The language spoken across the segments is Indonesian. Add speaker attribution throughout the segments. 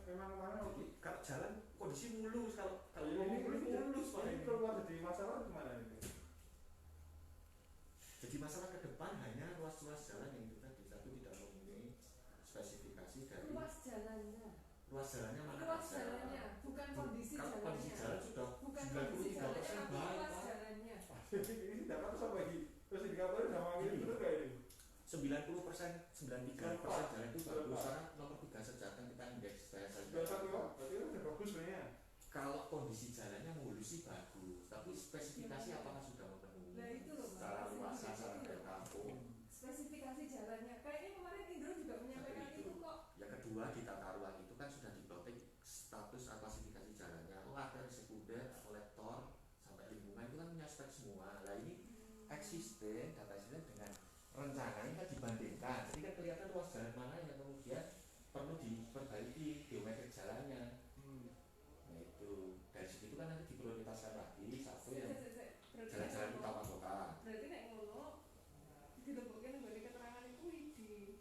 Speaker 1: memang mana
Speaker 2: kalau jalan kondisi mulus, kalau
Speaker 1: ini
Speaker 2: mulus Pak.
Speaker 1: Ini keluar jadi masalah gimana ini?
Speaker 2: Jadi masalah ke depan hanya ruas-ruas jalan yang itu tadi, satu tidak memenuhi spesifikasi dari
Speaker 3: ruas jalannya.
Speaker 2: Ruas jalannya mana?
Speaker 3: Ruas jalannya, bukan kondisi jalannya.
Speaker 2: Kondisi jalan sudah
Speaker 3: bukan kondisi jalannya, tapi ruas
Speaker 2: Pak.
Speaker 3: jalannya.
Speaker 1: Ini dapat sampai terus indikatornya sama ini betul nggak ini?
Speaker 2: 90%, 93% jalan itu bagus karena nomor 3 sejak kita indeks saya saja.
Speaker 1: Berapa tuh? Berarti udah bagus sebenarnya.
Speaker 2: Kalau kondisi jalannya mulus sih bagus, tapi spesifikasi apakah sudah memenuhi?
Speaker 3: Nah itu loh,
Speaker 2: secara luas, secara dari kampung.
Speaker 3: Spesifikasi jalannya, kayaknya kemarin Indro juga menyampaikan itu kok.
Speaker 2: Yang kedua di tata ruang itu kan sudah diploting status atau klasifikasi jalannya, latar sekunder, kolektor sampai lingkungan itu kan punya spek semua. Nah ini eksisten data eksisten dengan rencana ini kan dibandingkan, jadi kan kelihatan ruas jalan mana yang kemudian perlu diperbaiki geometrik jalannya. Nah itu dari situ kan nanti diprioritaskan lagi satu yang jalan-jalan utama kota.
Speaker 3: Berarti nek ngono dileboknya nggone keterangan itu di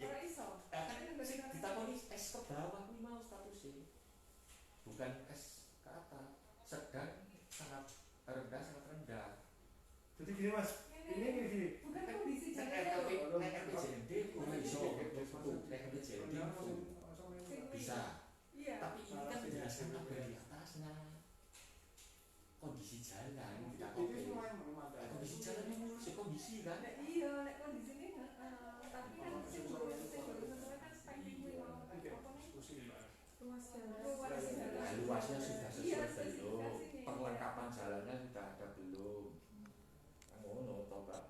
Speaker 3: ora iso.
Speaker 2: Kan ditakoni es ke bawah kuwi mau statusnya. Bukan es ke atas. Sedang sangat rendah, sangat rendah.
Speaker 1: Jadi gini Mas, ini gini.
Speaker 3: Bukan kondisi jalannya.
Speaker 2: RPJMD ora iso. RPJMD bisa.
Speaker 3: Iya.
Speaker 2: Tapi ini kan menjelaskan tabel di atasnya. Kondisi jalan tidak kondisi jalannya mulus ya kondisi kan.
Speaker 3: Nek iya, nek kondisi ini tapi kan sing baru sesuai kan spek kuwi mau apa nih? Luas jalan.
Speaker 2: Luasnya sudah sesuai belum? Perlengkapan jalannya sudah ada belum? Ngono toh Pak.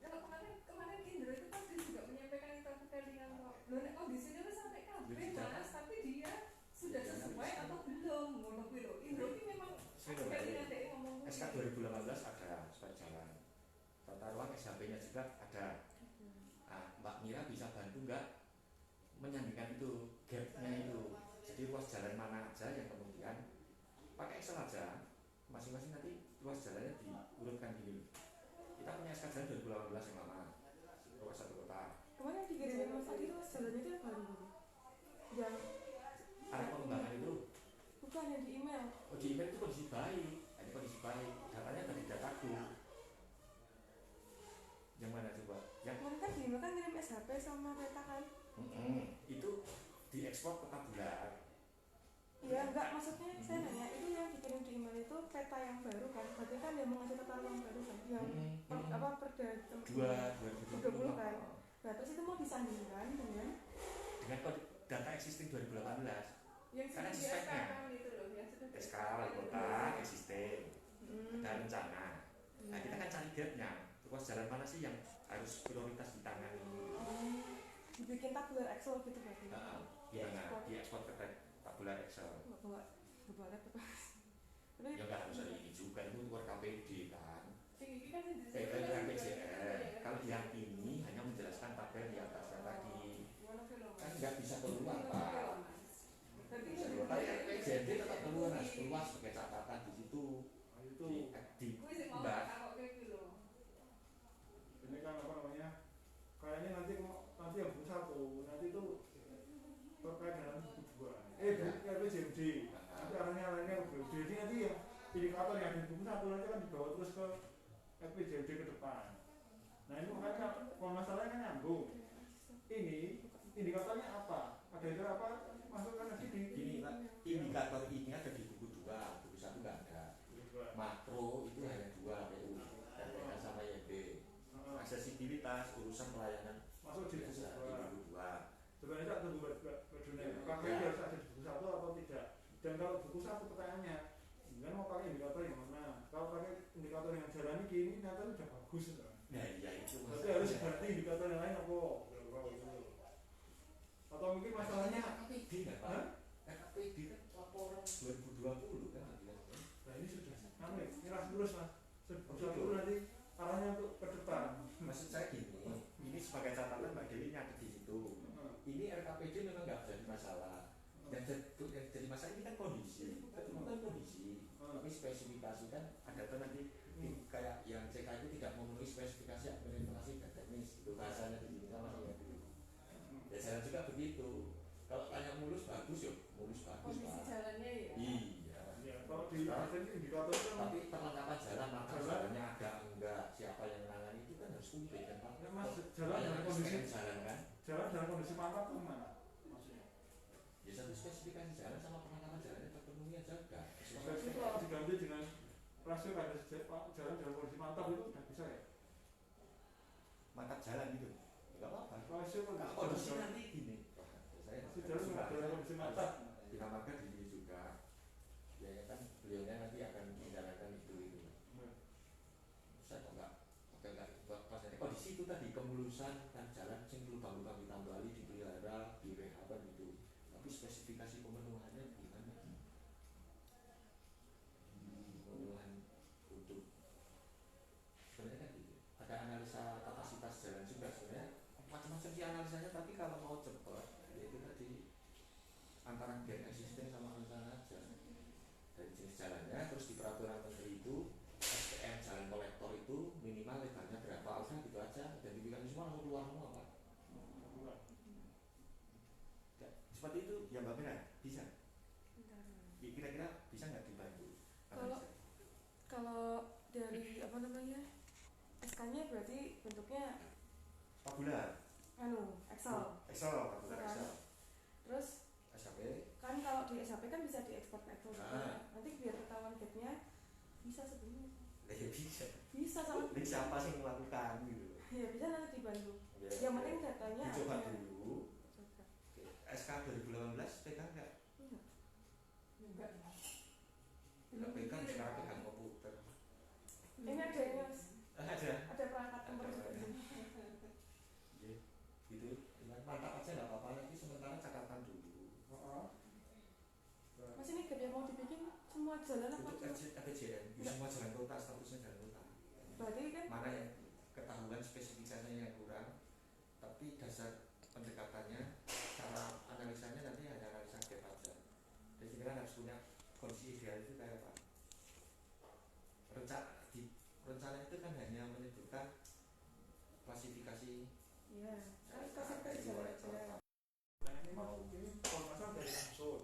Speaker 3: Kalau kemarin Indro itu kan dia juga menyampaikan itu dengan loh nek kondisinya wis sampai kabeh Mas, tapi dia sudah sesuai atau belum ngono kuwi lho. Indro iki memang kelingan dhek ngomong
Speaker 2: SK 2018 ada spek jalan. Tata ruang SHP-nya juga ada. Nah, Mbak Mira bisa bantu nggak menyandingkan itu gap-nya itu. Jadi ruas jalan mana aja yang kemudian pakai Excel aja, masing-masing nanti ruas jalannya diurutkan gini. Kita punya SK jalan 2018 yang lama, ruas satu kota.
Speaker 4: Kemarin dikirim Mas Adi ruas jalannya itu yang baru yang
Speaker 2: Ada pengembangan itu.
Speaker 4: bukan yang di email.
Speaker 2: Oh di email itu kondisi baik, ini kondisi baik. Datanya dari dataku. Yang mana coba? Yang
Speaker 4: Kemarin kan di email kan ngirim SHP sama peta kan?
Speaker 2: Itu diekspor ke tabular.
Speaker 4: Iya enggak, maksudnya saya nanya itu yang dikirim di email itu peta yang baru kan? Berarti kan dia mau ngasih tata ruang baru kan? Yang apa perda 2020 kan? Nah terus itu mau disandingkan dengan
Speaker 2: data existing 2018.
Speaker 3: yang
Speaker 2: Karena
Speaker 3: sudah
Speaker 2: speknya
Speaker 3: itu loh, yang sudah
Speaker 2: SK wali kota existing, ada rencana. Nah kita kan cari gapnya, ruas jalan mana sih yang harus prioritas ditangani?
Speaker 4: dibikin tabular Excel gitu berarti?
Speaker 2: Gimana? Diekspor ke tabular Excel.
Speaker 4: Enggak balik tapi
Speaker 2: Ya nggak harus ada ini juga, itu keluar KPD kan.
Speaker 3: ini kan
Speaker 2: RPJM. Kalau yang ini hanya menjelaskan tabel di atasnya tadi, kan nggak bisa keluar Pak. Bisa keluar. Tapi RPJMD tetap keluar, keluar sebagai catatan di situ.
Speaker 1: Itu
Speaker 2: Di
Speaker 3: mbak.
Speaker 1: ini kan apa namanya? Kayaknya nanti yang buku satu, nanti itu terkait dengan buku dua. RPJMD. Nanti arahnya RPJMD. Jadi nanti yang indikator yang ada di buku satu nanti kan dibawa terus ke RPJMD ke depan. Nah ini makanya kalau masalahnya kan nyambung. Ini indikatornya apa? Ada itu apa? Masukkan lagi di
Speaker 2: Gini Pak, indikator ini ada di buku 2, buku 1 nggak ada. Makro itu hanya 2, PU, RPH sama YB. Aksesibilitas, urusan pelayanan
Speaker 1: masuk di buku 2.
Speaker 2: 2.
Speaker 1: Sebenarnya ada dua pakai harus ada di buku 1 atau tidak. Dan kalau buku 1 pertanyaannya, kan mau pakai indikator yang mana? Kalau pakai indikator yang jalan ini ternyata udah bagus.
Speaker 2: Nah iya itu.
Speaker 1: Berarti harus ganti indikator yang lain apa? Atau mungkin masalahnya
Speaker 2: KPD nggak Pak? KPD kan laporan 2020 kan.
Speaker 1: Nah ini sudah ini ras terus Mas. Sebelum nanti arahnya untuk ke depan.
Speaker 2: Maksud saya gini, ini sebagai catatan Mbak Dewi nyatet di situ. Ini RKPD memang nggak jadi masalah. Yang jadi masalah ini kan kondisi, itu bukan kondisi, tapi spesifikasi kan ada tuh nanti kayak yang CK itu tidak memenuhi spesifikasi administrasi dan teknis, itu bahasanya di sini sama saya dulu. Ya saya juga begitu. Kalau
Speaker 1: kondisi mantap tuh gimana maksudnya?
Speaker 2: Ya satu spesifikasi jalan sama penangkapan jalannya terpenuhi aja udah.
Speaker 1: Spesifikasi itu harus diganti dengan rasio pada jalan dalam kondisi mantap itu udah bisa ya?
Speaker 2: Mantap jalan gitu. Enggak apa-apa.
Speaker 1: Rasio
Speaker 2: Kondisi nanti gini. Saya
Speaker 1: jalan dalam kondisi mantap.
Speaker 2: Bina Marga diri juga. Ya kan beliaunya nanti akan menjalankan itu. Saya kok enggak pasnya kondisi itu tadi kemulusan kan jalan sing lubang-lubang ditambali dipelihara direhab gitu. Tapi spesifikasi pemenuhannya gimana? Pemenuhan untuk sebenarnya kan gitu. Ada analisa kapasitas jalan juga sebenarnya macam-macam sih analisanya, tapi kalau mau cepat ya itu tadi antara gen existing sama rencana aja dari jenis jalannya, terus di peraturan menteri itu SPM jalan kolektor itu minimal lebarnya berapa, udah gitu aja, dan dibikin semua langsung keluar semua Pak. Ya, seperti itu ya Mbak Mira, bisa? Kira-kira bisa nggak dibantu?
Speaker 4: Kalau dari apa namanya SK-nya berarti bentuknya
Speaker 2: tabular,
Speaker 4: Excel,
Speaker 2: tabular Excel.
Speaker 4: Terus
Speaker 2: SKP
Speaker 4: kan kalau di SAP kan bisa diekspor ke Excel juga.
Speaker 2: Ah.
Speaker 4: Nanti biar ketahuan gapnya bisa sebenarnya.
Speaker 2: ya bisa.
Speaker 4: Bisa sama.
Speaker 2: Ini siapa sih yang melakukan gitu?
Speaker 4: Ya bisa nanti dibantu.
Speaker 2: Ya,
Speaker 4: Yang penting datanya
Speaker 2: dicoba
Speaker 4: ada.
Speaker 2: dulu.
Speaker 4: Coba.
Speaker 2: SK 2018 pegang nggak?
Speaker 3: Enggak.
Speaker 2: Nggak pegang, sekarang pegang komputer.
Speaker 4: Ini ada yang
Speaker 2: Ada
Speaker 4: perangkat nomor juga sih.
Speaker 2: gitu, mantap aja nggak apa-apa, nanti sementara catatan dulu.
Speaker 4: Mas ini gap yang mau dibikin semua jalan apa
Speaker 2: Untuk
Speaker 4: cuma?
Speaker 2: RPJM, semua jalan kota, statusnya jalan kota.
Speaker 4: Berarti kan
Speaker 2: Mana yang ketahuan spesifikasinya yang kurang, tapi dasar pendekatannya, cara analisanya nanti hanya analisa gap aja. Jadi kita harus punya kondisi ideal itu kayak apa? Rencana itu kan hanya menyebutkan klasifikasi.
Speaker 4: iya, kan klasifikasi jalan aja.
Speaker 1: Nah ini mau ini kalau nggak salah dari Samsung.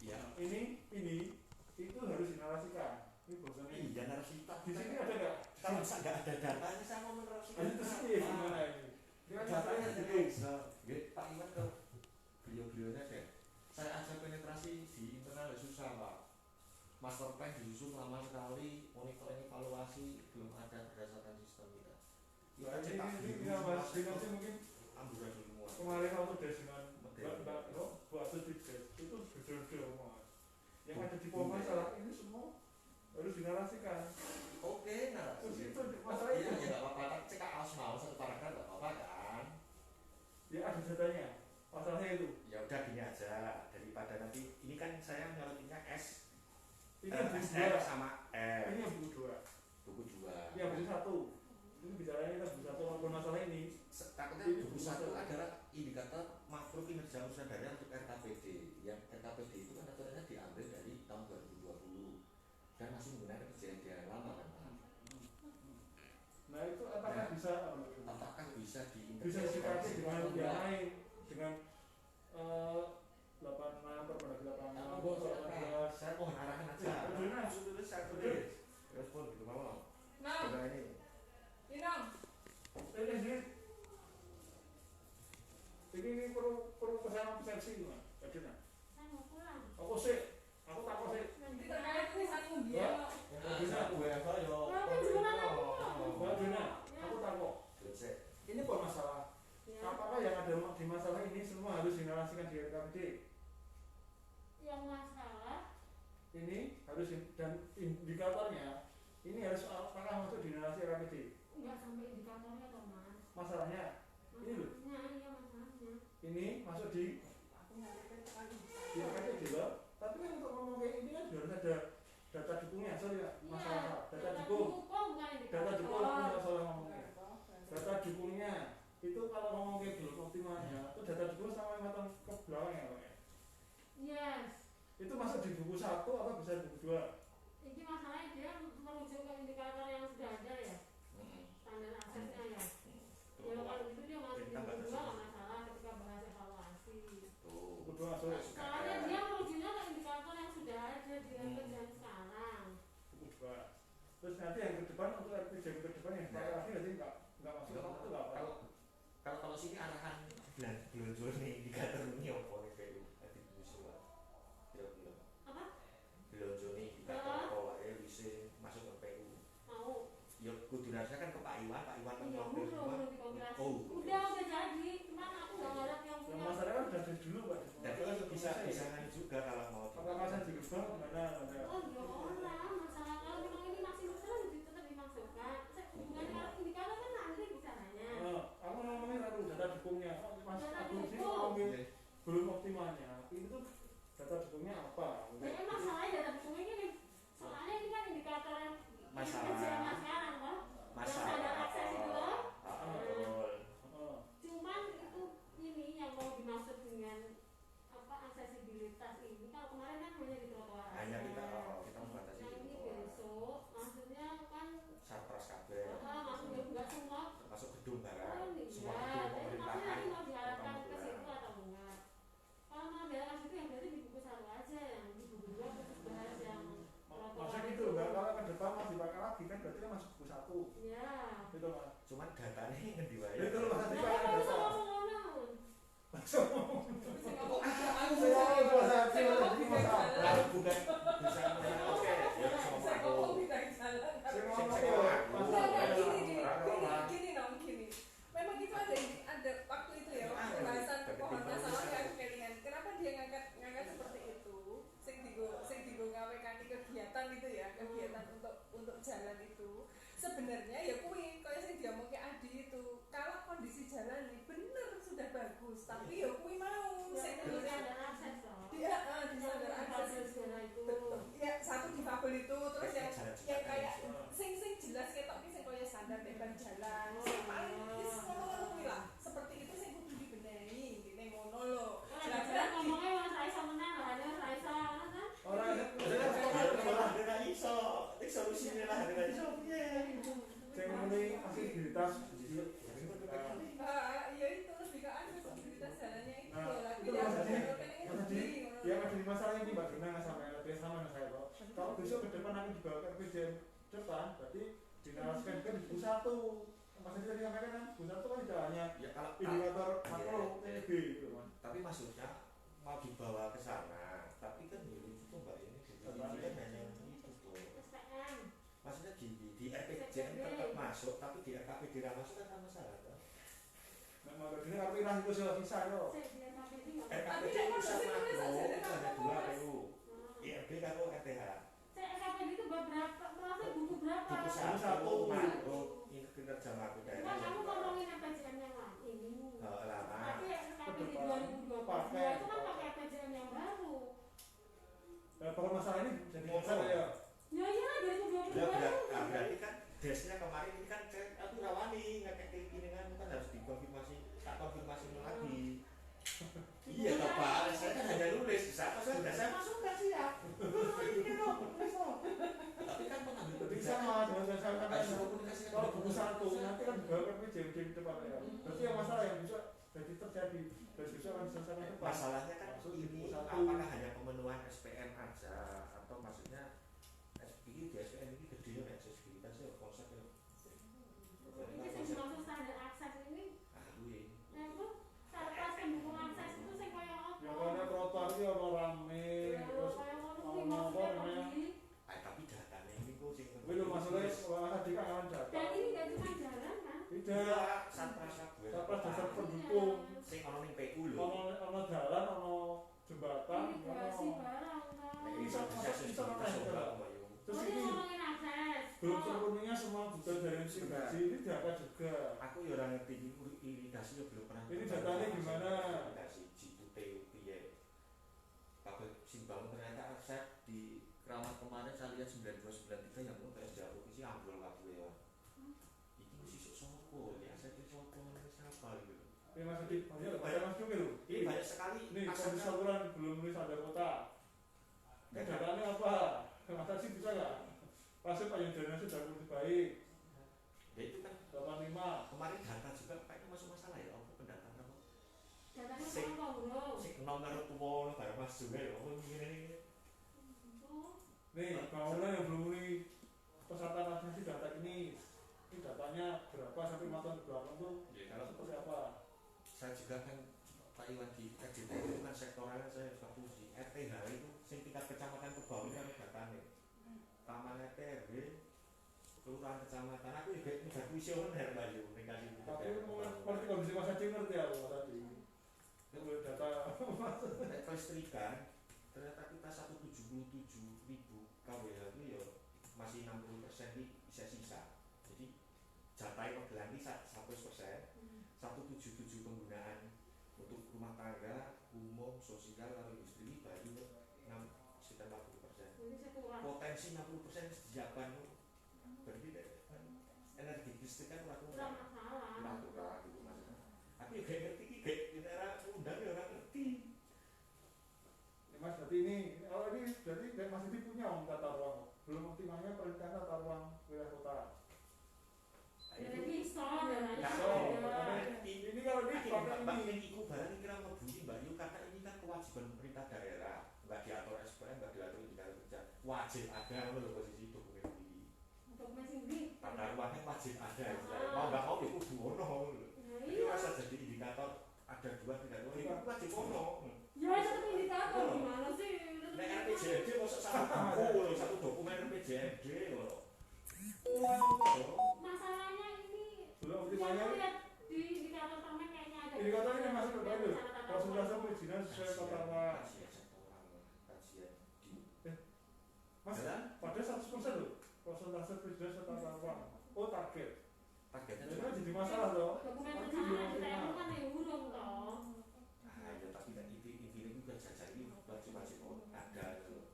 Speaker 2: Ya.
Speaker 1: Ini itu harus dinarasikan. Ini bosannya.
Speaker 2: Iya narasi
Speaker 1: Di sini ada nggak?
Speaker 2: kalau nggak ada datanya saya mau menarasikan.
Speaker 1: Itu sih gimana ini? Ini kan
Speaker 2: Datanya
Speaker 1: masalahnya
Speaker 2: jadi bisa. Pak Iwan ke beliau-beliaunya deh. Saya ajak penetrasi di internal susah Pak. Master plan disusun lama sekali, monitoring evaluasi belum ada berdasarkan sistem kita.
Speaker 1: Nah, ini mas nanti mungkin
Speaker 2: amburadul semua.
Speaker 1: kemarin waktu des dengan Mbak Bu Atul di des itu betul-betul mas. Yang ada di pom masalah ini semua harus dinarasikan.
Speaker 2: Oke, nah.
Speaker 1: Terus itu masalah
Speaker 2: Iya,
Speaker 1: itu.
Speaker 2: ya nggak apa-apa. Cek aus mau satu paragraf nggak apa-apa kan?
Speaker 1: Ya ada datanya. Masalahnya itu.
Speaker 2: Ya udah gini aja, daripada nanti ini kan saya nyorotinnya S.
Speaker 1: Ini yang buku
Speaker 2: S
Speaker 1: dua.
Speaker 2: sama F.
Speaker 1: Ini yang buku dua.
Speaker 2: Buku 2.
Speaker 1: Ini yang buku satu. Ini bicaranya kita buku satu walaupun masalah ini.
Speaker 2: Takutnya buku 1 adalah indikator makro kinerja usaha daerah untuk RKPD. Yang RKPD itu kan aturannya diambil dari tahun 2020 dan masih menggunakan kejadian daerah lama kan Pak?
Speaker 1: Nah itu apakah bisa
Speaker 2: bisa
Speaker 1: disikapi dengan yang lain dengan 86 per 18
Speaker 2: saya mohon arahan aja. Tulis saya tulis. Respon gitu mau.
Speaker 3: Nah,
Speaker 2: ini.
Speaker 1: ini perlu kesalahan persepsi gimana? Bagaimana?
Speaker 5: Saya mau pulang.
Speaker 1: Aku takut sih.
Speaker 3: nanti terkait tulisanmu dia.
Speaker 1: Mbak Dina, aku takut. Ini kok masalah?
Speaker 5: Ya.
Speaker 1: Apakah yang ada di masalah ini semua harus dinarasikan di RKPD?
Speaker 5: Yang masalah
Speaker 1: Ini harus dan indikatornya ini harus apakah masuk di narasi RKPD?
Speaker 5: nggak sampai indikatornya toh mas.
Speaker 1: Masalahnya ini loh.
Speaker 5: Masalahnya iya masalahnya.
Speaker 1: Ini masuk di RKPD loh. Tapi kan untuk ngomong kayak ini kan harus ada data dukungnya. Sorry ya, masalah data dukung.
Speaker 5: Bukan
Speaker 1: Data dukung aku
Speaker 5: indikator.
Speaker 1: nggak salah ngomongnya. Data dukungnya itu kalau ngomong kayak belum optimalnya itu data dukung sama 5 tahun ke belakang ya Pak ya?
Speaker 5: Yes.
Speaker 1: Itu masuk di buku 1 atau bisa di buku 2?
Speaker 5: Ini masalahnya dia merujuk ke indikator yang sudah ada ya. Standar aksesnya ya. Ya kalau itu dia masuk di buku 2 nggak masalah ketika bahas evaluasi.
Speaker 1: Buku 2 masuk.
Speaker 5: Soalnya dia merujuknya ke indikator yang sudah ada di kerjaan sekarang.
Speaker 1: Buku 2. Terus nanti yang ke depan untuk RPJM ke depan yang pakai lagi nanti nggak masuk itu nggak apa?
Speaker 2: Kalau sini arahan belanja nih indikator ini apa nih PU tadi musim kira-kira
Speaker 5: apa
Speaker 2: belanja nih indikator apa wae bisa masuk ke PU
Speaker 5: mau
Speaker 2: ya kudu rasanya kan ke Pak Iwan kan
Speaker 5: iya
Speaker 2: ngobrol semua.
Speaker 5: belum dikompilasi
Speaker 2: Oh
Speaker 5: udah jadi cuman aku nggak ngarep yang
Speaker 1: Yang
Speaker 5: punya
Speaker 1: masalahnya kan udah dari dulu Pak.
Speaker 2: tapi kan bisa kan juga kalau mau
Speaker 1: Apakah saya dirubah gimana?
Speaker 5: oh ya orang masalah kalau memang ini masih masalah tetap dimasukkan hubungannya kalau indikator kan nanti bicaranya
Speaker 1: Aku ngomongin lalu data dukungnya. Mas
Speaker 5: Data
Speaker 1: aku sih
Speaker 5: dukung.
Speaker 1: ngomongin belum optimalnya. Ini tuh data dukungnya apa?
Speaker 5: jadi masalahnya data dukungnya ini soalnya ini kan indikator yang
Speaker 2: Masalah.
Speaker 5: kerjaan sekarang toh
Speaker 2: masalah
Speaker 5: standar akses itu loh.
Speaker 2: betul
Speaker 5: Cuman itu ini yang mau dimaksud dengan apa aksesibilitas ini kalau kemarin kan hanya di trotoar
Speaker 2: hanya
Speaker 5: aja.
Speaker 2: kita membatasi
Speaker 5: Nah ini
Speaker 2: trotoar.
Speaker 5: besok maksudnya kan
Speaker 2: Sarpras kabeh
Speaker 5: maksudnya enggak semua
Speaker 2: termasuk gedung barang
Speaker 5: oh
Speaker 2: semua
Speaker 5: iya
Speaker 2: gedung
Speaker 5: jadi maksudnya
Speaker 2: pemerintahan
Speaker 5: nanti mau diarahkan ke
Speaker 2: kota
Speaker 5: situ atau enggak kalau mau diarahkan ke situ ya berarti di buku satu aja yang di buku dua khusus bahas yang trotoar
Speaker 1: Maksudnya gitu,
Speaker 5: itu.
Speaker 1: Mbak. Kalau ke depan mau dipakai lagi kan berarti kan masuk buku satu.
Speaker 5: Ya
Speaker 1: Gitu Mas.
Speaker 2: cuman datanya ngendi wae
Speaker 1: Itu loh Mas.
Speaker 5: nah kan bisa ngomong-ngomong
Speaker 1: Langsung.
Speaker 3: Sing ngomong
Speaker 1: Saya bukan
Speaker 2: lalu bukan bisa oke ya sama
Speaker 3: Saya
Speaker 2: aku
Speaker 3: ngomong tidak jalan.
Speaker 1: Saya
Speaker 2: Sing
Speaker 1: ngomong
Speaker 3: Enggak, gini, memang itu ada waktu itu ya, waktu pembahasan pohon masalah yang kelingan. Kenapa dia ngangkat seperti itu? Sing digo ngawekan kegiatan itu ya, kegiatan untuk jalan itu. Sebenarnya ya kuwi kaya sing diomongke Adi itu. Kalau kondisi jalan ini bener sudah bagus, tapi ya kuwi mau sing
Speaker 5: jadi ada akses toh
Speaker 3: dia di standar akses itu. Betul. Ya satu difabel itu terus yang kayak sing jelas ketok iki sing kaya standar lebar jalan. Sing paling wis ngono kuwi lah. Seperti itu sing kudu dibenahi, ngene ngono lho.
Speaker 5: Jelas ngomongnya mas Raisa menang lah, ada Raisa kan?
Speaker 1: Orang
Speaker 2: ada iso solusinya lah ada iso piye
Speaker 1: saya mulai aksesibilitas.
Speaker 3: Iya itu lebih ke aksesibilitas jalannya itu
Speaker 1: Nah,
Speaker 3: loh. Tapi
Speaker 1: itu
Speaker 3: ya
Speaker 1: Mas Adi.
Speaker 3: bener pengen
Speaker 1: Mas Adi,
Speaker 3: sendiri ngono.
Speaker 1: yang ada di masalah ini Mbak Dina nggak sama LP sama dengan saya kok. Kalau besok ke depan akan dibawa ke RPJM depan, berarti dinarasikan kan di buku satu. Mas Adi tadi sampaikan kan, buku satu kan tidak hanya
Speaker 2: ya kalau
Speaker 1: indikator makro TB gitu Mas.
Speaker 2: tapi maksudnya mau dibawa ke sana tapi kan dulu itu mbak ini kan hanya itu tuh
Speaker 5: SPM
Speaker 2: maksudnya di RPJM tetap masuk tapi di RKP tidak masuk kan sama masalah kan
Speaker 1: Nah, Mbak Dina kalau irah itu sisa yo.
Speaker 2: RKP itu pusat makro itu ada dua PU IRB karo RTH
Speaker 5: SPM itu beberapa, maksudnya buku berapa?
Speaker 2: buku
Speaker 1: satu
Speaker 2: satu makro ini kinerja makro daerah
Speaker 5: Kan kamu ngomongin RPJM yang lain ini
Speaker 2: lama
Speaker 5: tapi RKP di 2022 itu kan pakai RPJM yang baru
Speaker 1: Nah, kalau masalah ini jadi masalah ya.
Speaker 5: ya iya 2022
Speaker 2: berarti kan desnya kemarin ini kan aku rawani ngekek ini kan harus dikonfirmasi tak konfirmasi lagi iya Pak saya kan hanya nulis siapa sudah saya masukkan siap ini dong nulis dong tapi kan mengambil
Speaker 1: Jadi
Speaker 2: kebijakan
Speaker 1: sama dengan saya sampaikan
Speaker 2: harus komunikasi
Speaker 1: kalau buku satu nanti kan dibawa ke RPJM di depan ya. Berarti yang masalah yang bisa jadi terjadi dan besok akan diselesaikan depan.
Speaker 2: masalahnya kan
Speaker 1: Masuk di buku
Speaker 2: ini
Speaker 1: satu.
Speaker 2: apakah hanya pemenuhan SPM aja atau maksudnya ini di SPM ini gede ya aksesibilitas ya konsepnya
Speaker 5: ini sih dimaksud standar akses ini
Speaker 2: ahli
Speaker 5: nah itu sarkas pendukung akses itu sing kaya apa
Speaker 1: Yang ada trotoar itu ono rame, terus
Speaker 5: kaya ngono
Speaker 1: ono
Speaker 5: kuwi
Speaker 1: apa
Speaker 5: maksudnya
Speaker 1: namanya?
Speaker 5: tadi
Speaker 2: tapi datanya ini kok sing
Speaker 1: Kuwi lho masalahnya wah tadi kan awan data.
Speaker 5: dan ini gak cuma jalan kan
Speaker 1: Tidak.
Speaker 2: Satpras kabeh
Speaker 1: Satpras dasar pendukung.
Speaker 2: sing ono ning PU lho
Speaker 1: Ono jalan, ono jembatan,
Speaker 5: imigrasi
Speaker 1: ono
Speaker 5: barang kan
Speaker 2: nek iso bisa
Speaker 1: terus
Speaker 5: oh
Speaker 1: ini
Speaker 5: ini ngomongin akses
Speaker 1: belum sepenuhnya semua bukan dari irigasi ini data juga.
Speaker 2: aku ya ora ngerti irigasi ya belum pernah
Speaker 1: Ini datanya gimana?
Speaker 2: irigasi G2T piye kabeh simbang ternyata aset di Keramat kemarin saya lihat 9293 yang belum PSDA provinsi ambrol kabeh ya iki mesti sopo ya aset itu sopo siapa gitu
Speaker 1: Ini Mas Adi, banyak Mas Duki loh.
Speaker 2: ini banyak sekali
Speaker 1: Ini kondisi
Speaker 2: asetnya
Speaker 1: saluran belum nulis ada kota. Ini datanya apa? Masa sih bisa nggak? Pasti Pak Yudhana sudah lebih baik.
Speaker 2: ya itu kan
Speaker 1: 85.
Speaker 2: kemarin data juga kayaknya masuk masalah ya apa pendataan apa
Speaker 5: datanya
Speaker 2: Sing-
Speaker 5: apa bro
Speaker 2: sing enom karo tuwa bareng Mas juga ya apa ngene
Speaker 1: Nih, bangunan yang belum memenuhi persyarat administrasi data ini datanya berapa sampai 5 tahun ke belakang tuh
Speaker 2: ya kalau
Speaker 1: seperti apa?
Speaker 2: saya juga kan Pak Iwan di RJT itu kan sektoral saya juga fungsi RTH itu sing tingkat kecamatan ke bawah kan datanya taman RT RW kelurahan kecamatan aku juga nggak kuisioner Pak Yu kasih
Speaker 1: Tapi ngerti kondisi Mas Adi ngerti ya Mas Adi. Yang boleh data
Speaker 2: kelistrikan ternyata kita 177.000 kWh itu ya masih 60% di sisa-sisa. Jadi jatah Magelang ini 100%, 177 penggunaan untuk rumah tangga, umum, sosial, atau industri ini baru sekitar 40%. Potensi 60% disiapkan, berarti energi listrik kan kurang masalah gitu maksudnya. Aku juga ngerti kayak era undang ya orang ngerti.
Speaker 1: Mas berarti ini berarti Mas Adi punya tata ruang, belum optimalnya perencanaan tata ruang wilayah kota.
Speaker 5: Ini
Speaker 1: Ini kalau ini
Speaker 2: Mbak Iku barang kira ngebunyi Mbak Yu karena ini kan kewajiban pemerintah daerah, nggak diatur SPM, nggak diatur indikator kerja, wajib ada loh posisi dokumen ini. Tata ruangnya wajib ada, mau nggak mau ya kudu ono. Jadi masa jadi indikator ada 2 3 itu wajib ono.
Speaker 5: Ya itu indikator gimana sih?
Speaker 2: Nek RPJMD masuk satu dokumen RPJMD loh.
Speaker 5: Masalahnya ini
Speaker 1: belum optimalnya.
Speaker 5: di indikator permen kayaknya ada.
Speaker 1: Indikator ini masuk ke baru. Konsultasi perizinan sesuai tata ruang. Mas, pada 100% loh. Konsultasi perizinan sesuai tata ruang. Oh target.
Speaker 2: Targetnya
Speaker 1: Itu kan jadi masalah loh.
Speaker 5: Dokumen rencana DTM kan yang urung toh.
Speaker 2: Ah ya tapi kan intinya juga jajah ini wajib ada loh.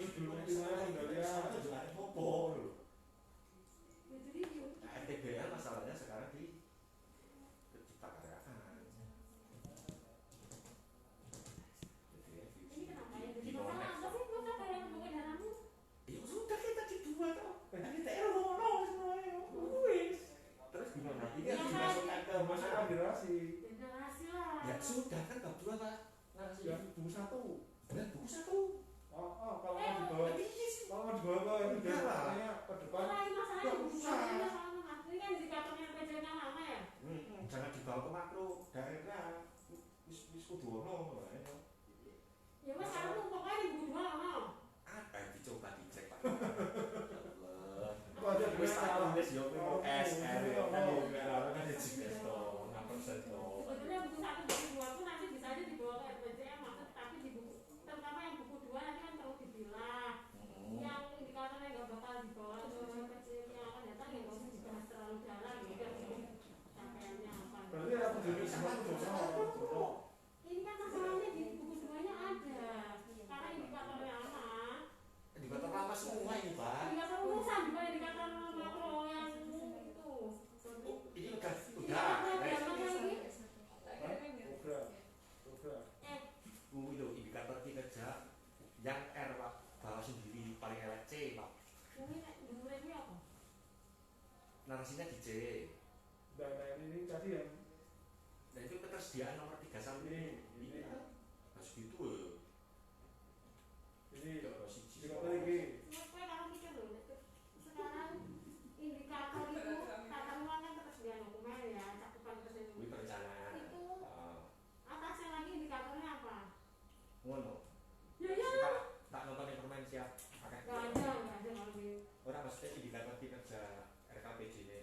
Speaker 1: Itu belum optimalnya pengendalian.
Speaker 2: Itu juga apa loh. RTBL masalahnya sekarang di Cipta Karyaan.
Speaker 5: Ini kenapa ya? Jadi masalah apa sih? Masa kayak bukan daramu?
Speaker 2: Ya sudah kita di 2 toh. Nanti TR ngomong semuanya. Wis. Terus gimana? Ini harus dimasukkan ke
Speaker 1: Masukkan generasi.
Speaker 5: Generasi lah.
Speaker 2: Ya sudah kan bab 2 Pak. Narasi.
Speaker 1: Yang buku 1.
Speaker 2: Bukan buku 1.
Speaker 1: Kalau mau dibawa ke itu biasanya ke depan.
Speaker 5: Ini masalahnya bukunya sama Mas. Ini kan indikatornya PJN lama ya?
Speaker 2: Jangan dibawa ke makro daerah. Wis kudu ono.
Speaker 5: Ya mas sekarang tuh pokoknya di buku 2 ono.
Speaker 2: Apa yang dicoba dicek Pak?
Speaker 1: Itu aja
Speaker 2: Wis
Speaker 1: salah.
Speaker 2: wis yo SR yo kan kan dijelas to 6% to.
Speaker 5: Sebetulnya buku 1 buku 2 pun nanti bisa aja dibawa ke RPJM maksud tapi di buku terutama yang buku 2 nanti kan perlu dipilah. Yang indikatornya nggak bakal dibawa ke RPJM yang akan datang yang nggak usah dibahas terlalu dalam gitu. Capaiannya apa?
Speaker 1: Berarti aku jadi sama tuh.
Speaker 5: Ini kan masalahnya di buku 2-nya ada. Karena indikatornya lama.
Speaker 2: Indikator lama semua ini Pak.
Speaker 5: Indikator rumusan bukan indikator makro yang itu.
Speaker 2: Ini udah itu indikator kinerja yang R Pak bawa sendiri paling elek C Pak.
Speaker 5: Ini dulu apa?
Speaker 2: Narasinya di C.
Speaker 1: Nah ini tadi yang
Speaker 2: Dan itu ketersediaan nomor 31 ini harus gitu loh.
Speaker 1: ini
Speaker 2: siji.
Speaker 1: indikator ini.
Speaker 5: Gue kalau mikir loh, sekarang indikator itu tata ruang kan ketersediaan dokumen ya, cakupan ketersediaan
Speaker 2: Kuwi perencanaan.
Speaker 5: itu atasnya lagi indikatornya apa?
Speaker 2: Ngono.
Speaker 5: Ya
Speaker 2: Tak nonton informasi siap.
Speaker 5: nggak ada kalau di
Speaker 2: Orang maksudnya indikator kinerja RKPJ ini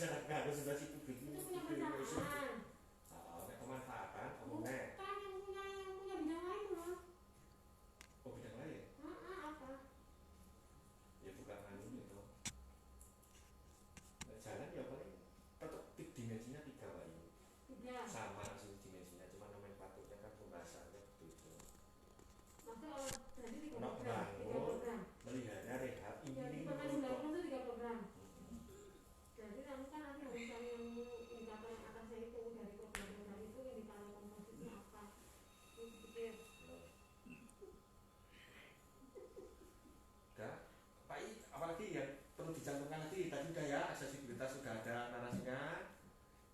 Speaker 2: secara presentasi publik
Speaker 5: itu punya perusahaan.
Speaker 2: Kemanfaatan, omongnya.
Speaker 5: Kan yang punya bidang lain loh.
Speaker 2: Oh bidang lain?
Speaker 5: Apa?
Speaker 2: Ya bukan anu itu. Jalan ya paling tetap dimensinya 3 Pak Yu.
Speaker 5: 3.
Speaker 2: Sama sih dimensinya, cuma nomenklaturnya kan pembahasannya begitu.
Speaker 5: Maksudnya jadi 3
Speaker 2: Ono
Speaker 5: program. 3 program.
Speaker 2: Melihatnya rehat
Speaker 5: Jadi
Speaker 2: ini
Speaker 5: pernah
Speaker 2: untuk
Speaker 5: 90 itu 3 program. Jadi kamu kan nanti harus cari yang indikator yang atasnya itu dari program itu indikator komposisinya apa. Itu dipikir.
Speaker 2: Udah, Pak I, apalagi yang perlu dicantumkan nanti tadi udah ya, aksesibilitas sudah ada narasinya.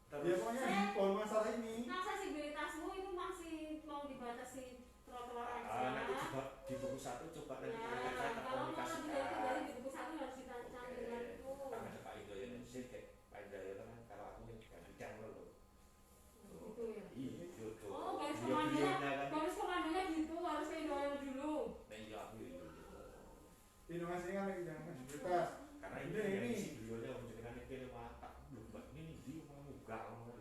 Speaker 1: Ya
Speaker 2: Terus
Speaker 1: pokoknya di masalah ini.
Speaker 5: Aksesibilitasmu itu masih mau dibatasi trotoar aja.
Speaker 2: nanti coba di buku 1 coba nanti
Speaker 5: Ya,
Speaker 2: kita
Speaker 5: kalau mau
Speaker 2: komunikasikan.
Speaker 5: dari di buku 1 harus dicantumkan itu.
Speaker 2: Kan ada Pak Idoyo yang sih kayak Pak Idoyo kan kalau aku nih kan bidang loh.
Speaker 5: Gitu ya.
Speaker 2: Iya, betul.
Speaker 5: Oh, garis
Speaker 2: Beliau-beliaunya
Speaker 5: komandonya,
Speaker 2: kan.
Speaker 5: garis komandonya gitu, harus kayak doang dulu.
Speaker 2: Nah iya aku ya.
Speaker 1: Inovasinya kan yang aksesibilitas.
Speaker 2: Karena
Speaker 1: Ini,
Speaker 2: ini yang
Speaker 1: ini.
Speaker 2: isi beliaunya menjadikan ini mata belum mbak ini di mau muka mau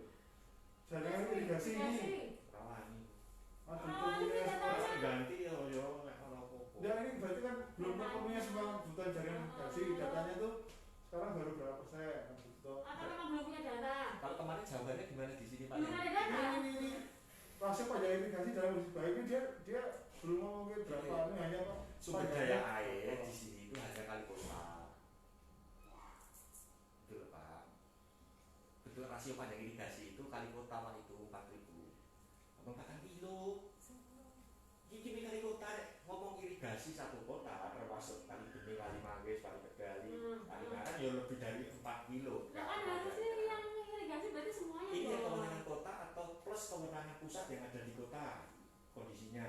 Speaker 1: Jaringan irigasi ini.
Speaker 2: rawani.
Speaker 1: Ganti.
Speaker 2: Ganti ya yo nek ono apa-apa.
Speaker 1: Ya ini berarti kan belum terpenuhnya semua kebutuhan jaringan irigasi. Datanya tuh sekarang baru berapa persen?
Speaker 5: Atau memang belum punya data?
Speaker 2: Kalau kemarin jawabannya gimana di sini Pak?
Speaker 5: Belum ada data.
Speaker 1: Ini rasio pajak irigasi dalam kondisi baik ini dia belum ngomongin berapa ini hanya kok
Speaker 2: Sumber daya air di sini itu hanya kali kota. Betul Pak. Betul rasio pajak irigasi itu kali kota Pak itu 4.000. Ngomong 4 kilo. Iki kali kota ngomong irigasi satu kota termasuk kali Geni, kali Manggis, kali Tegali, kali Ngaran ya lebih dari 4 kilo.
Speaker 5: Nah kan harusnya yang irigasi berarti semuanya
Speaker 2: Ini
Speaker 5: dong.
Speaker 2: kewenangan kota atau plus kewenangan pusat yang ada di kota kondisinya.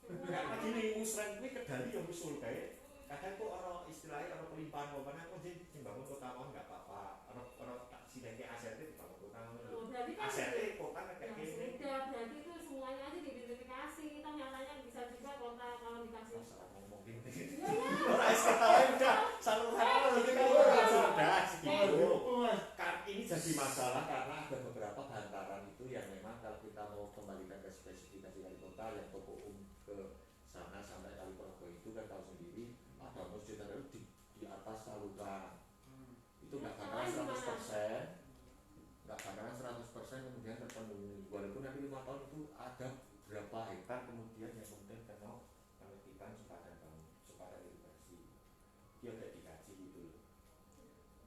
Speaker 2: Karena gini, musreng ini kedali yang usul kayak kadang kok orang istilahnya orang pelimpahan ngomongnya kok jadi dibangun kota mau nggak apa-apa orang tak sinetnya asetnya dibangun kota
Speaker 5: Oh, berarti kan
Speaker 2: asetnya kota
Speaker 5: ya,
Speaker 2: kayak gini
Speaker 5: sudah, berarti itu semuanya aja diidentifikasi. Toh nyatanya bisa juga kota kalau dikasih.
Speaker 2: masalah ngomong gini
Speaker 5: Ya ya.
Speaker 2: orang istilah udah saluran nanti kalau sudah segitu kan ini jadi masalah karena ada beberapa bantaran itu yang memang kalau kita mau kembalikan ke spesifikasi wali kota yang toko ke sana sampai kali Progo itu kan tahu sendiri ada masjid terlalu di atas saluran itu nggak bakalan 100% nggak bakalan 100% kemudian terpenuhi walaupun nanti 5 tahun itu ada berapa hektar kemudian yang kemudian kena penertiban sepadan irigasi dia agak dikaji gitu loh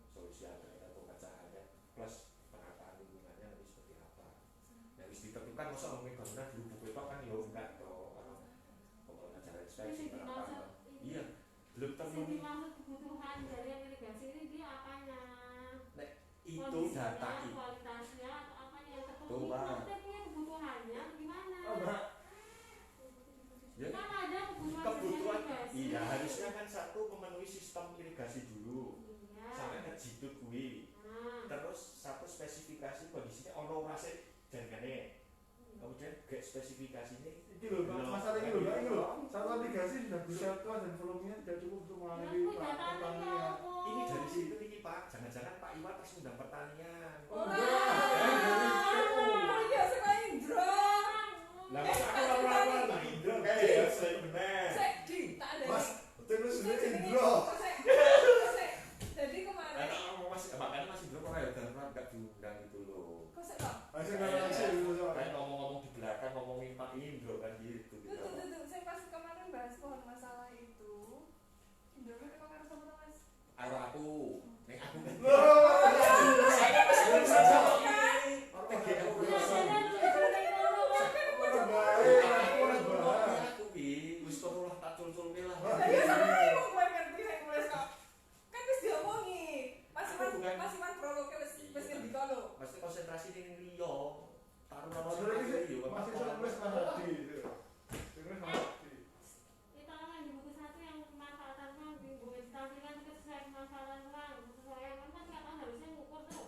Speaker 2: solusi alternatif pembacaannya plus penataan lingkungannya nanti seperti apa yang harus ditentukan masa ngomongin bangunan dulu buku itu kan ya enggak toh kalau pembangunan jalan inspeksi berapa iya belum
Speaker 5: Yang
Speaker 2: terpenuhi
Speaker 5: dimaksud kebutuhan dari yang irigasi ini dia apanya?
Speaker 2: itu
Speaker 5: Kondisinya,
Speaker 2: data itu
Speaker 5: kualitasnya atau apanya yang terpenuhi?
Speaker 2: Tuh, Pak.
Speaker 5: Maksudnya punya kebutuhannya gimana?
Speaker 2: ya,
Speaker 5: Kan ada kebutuhan
Speaker 2: kebutuhan
Speaker 5: irigasi.
Speaker 2: iya harusnya kan satu memenuhi sistem irigasi dulu
Speaker 5: Iya.
Speaker 2: sampai ke jidut kuwi
Speaker 5: Nah,
Speaker 2: terus satu spesifikasi kondisinya ono rase jaringannya kemudian gak spesifikasinya
Speaker 1: Ini loh Pak, masalah ini loh Pak, ini loh satuan irigasi sudah berusaha tuas dan volumenya tidak cukup untuk mengalir
Speaker 5: tapi datanya
Speaker 1: pertanian.
Speaker 2: ini dari situ nih Pak jangan-jangan Pak Iwan terus undang pertanian
Speaker 3: Iya, saya Indro.
Speaker 2: lah masa aku laporan Pak Indro kayak ya selain bener
Speaker 3: Di, tak ada.
Speaker 1: Mas, terus
Speaker 3: Saya
Speaker 1: ini
Speaker 3: jenenge-
Speaker 1: bro.
Speaker 3: Jadi kemarin
Speaker 2: karena orang masih makanya masih belum orang yang darurat gak diundang gitu loh
Speaker 3: kok saya kok
Speaker 1: Masih nggak langsung gitu
Speaker 2: kayak
Speaker 1: soalnya.
Speaker 2: ngomong-ngomong di belakang ngomongin Pak Indro kan gitu gitu
Speaker 3: tuh saya pas kemarin bahas pohon masalah itu. Indro kan kok karo sama Mas.
Speaker 2: arah aku nih aku kan
Speaker 1: Loh,
Speaker 2: saya masih belum saja kok ini
Speaker 1: orang
Speaker 2: TGL
Speaker 1: baik,
Speaker 2: belum
Speaker 5: ada tuh itu
Speaker 1: orang baik, orang baik.
Speaker 2: aku wis perlu tak culculke lah
Speaker 3: Saya sampai mau keluar ngerti saya mulai kok. Kan wis diomongi. Mas
Speaker 2: Aku
Speaker 3: Iwan,
Speaker 2: bukan-
Speaker 3: Mas Iwan prologe wis ngerti kalo.
Speaker 2: pasti konsentrasi ning liya taruhan
Speaker 1: Sebenarnya
Speaker 2: orang
Speaker 1: ini
Speaker 2: liya
Speaker 1: masih saya tulis Mas Hadi itu. Tulis Mas Hadi.
Speaker 5: itu kan di buku 1 yang pemanfaatan ruang di buku ditampilkan itu sesuai pemanfaatan ruang sesuai kan kan kan harusnya ngukur tuh.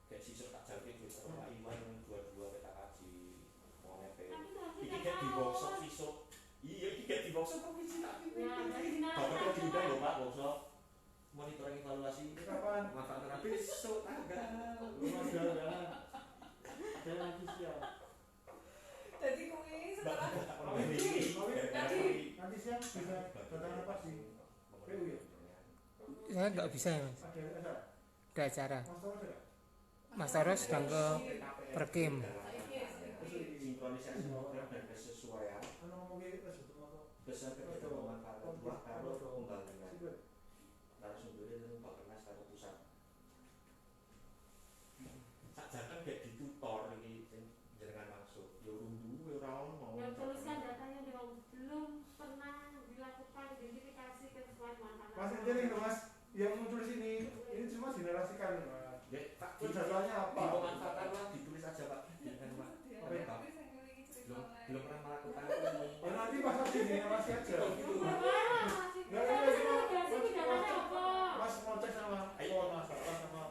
Speaker 2: kayak sisuk tak jalke gitu Pak Iwan dua-dua kita kaji mau ngepe
Speaker 5: Tapi itu harusnya
Speaker 2: iki
Speaker 5: tiap
Speaker 2: kayak di workshop
Speaker 5: tahun.
Speaker 2: sisuk iya iki kayak di workshop provinsi tak
Speaker 5: Ya, dari
Speaker 2: pimpin.
Speaker 5: final
Speaker 2: Bapak diundang lho Pak workshop monitoring evaluasi
Speaker 1: Kapan?
Speaker 2: manfaat besok tanggal.
Speaker 1: Belum ada nanti siang.
Speaker 3: Jadi kuwi setelah
Speaker 1: Nanti siang bisa datang apa sih? PU ya?
Speaker 6: Saya nggak bisa ya mas,
Speaker 1: Ada acara?
Speaker 6: ada acara.
Speaker 1: Mas Toro ada?
Speaker 6: Mas Toro sedang ke Perkim.
Speaker 2: Sinkronisasi program dan kesesuaian
Speaker 1: Kan ngomongin
Speaker 2: besar kerja pemanfaatan buah karo pembangunan narasumbernya itu Bapenas karo pusat. Sakjane gak ditutor iki sing jenengan maksud. Ya urung duwe ora ono.
Speaker 5: yang tuliskan datanya di belum pernah dilakukan identifikasi kesesuaian manfaat.
Speaker 1: Mas ini nih Mas, yang muncul di sini ini cuma dinarasikan Mas.
Speaker 2: Dek, Pak,
Speaker 1: Jadwalnya apa?
Speaker 2: di pemanfaatan lah ditulis aja Pak. Dengan Pak. Belum pernah melakukan ini.
Speaker 1: Ya nanti pas di sini narasi aja. Mas mau cek sama masalah sama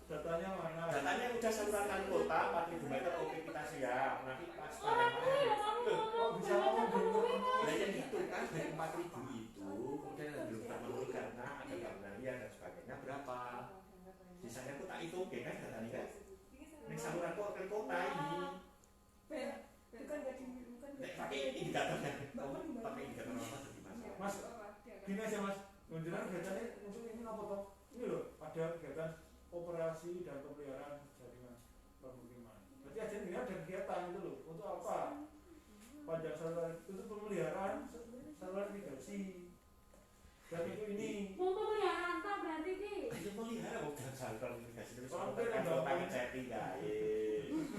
Speaker 1: datanya mana?
Speaker 2: Datanya udah saluran kali kota 4.000 meter oke kita siap. Nanti pas
Speaker 1: Kok bisa ngomong dulu?
Speaker 2: nah yang itu kan dari 4.000 itu kemudian belum terpenuhi karena ada bangunan dan sebagainya berapa sisanya aku tak hitung kan datanya kan ini saluran kok ke kota ini
Speaker 3: bukan jadi bukan
Speaker 2: nek pakai indikatornya pakai indikator apa jadi masalah
Speaker 1: Mas, gini aja Mas, menjelang kegiatannya untuk ini apa toh? Ini loh, ada kegiatan operasi dan pemeliharaan jaringan permukiman. Berarti aja ini ada kegiatan itu loh, untuk apa? Panjang saluran untuk pemeliharaan saluran irigasi. Dan itu ini.
Speaker 5: Mau pemeliharaan apa berarti ki?
Speaker 2: itu melihara bukan saluran irigasi terus
Speaker 1: Sampai
Speaker 2: kan
Speaker 1: ada
Speaker 2: tangan ceti gawe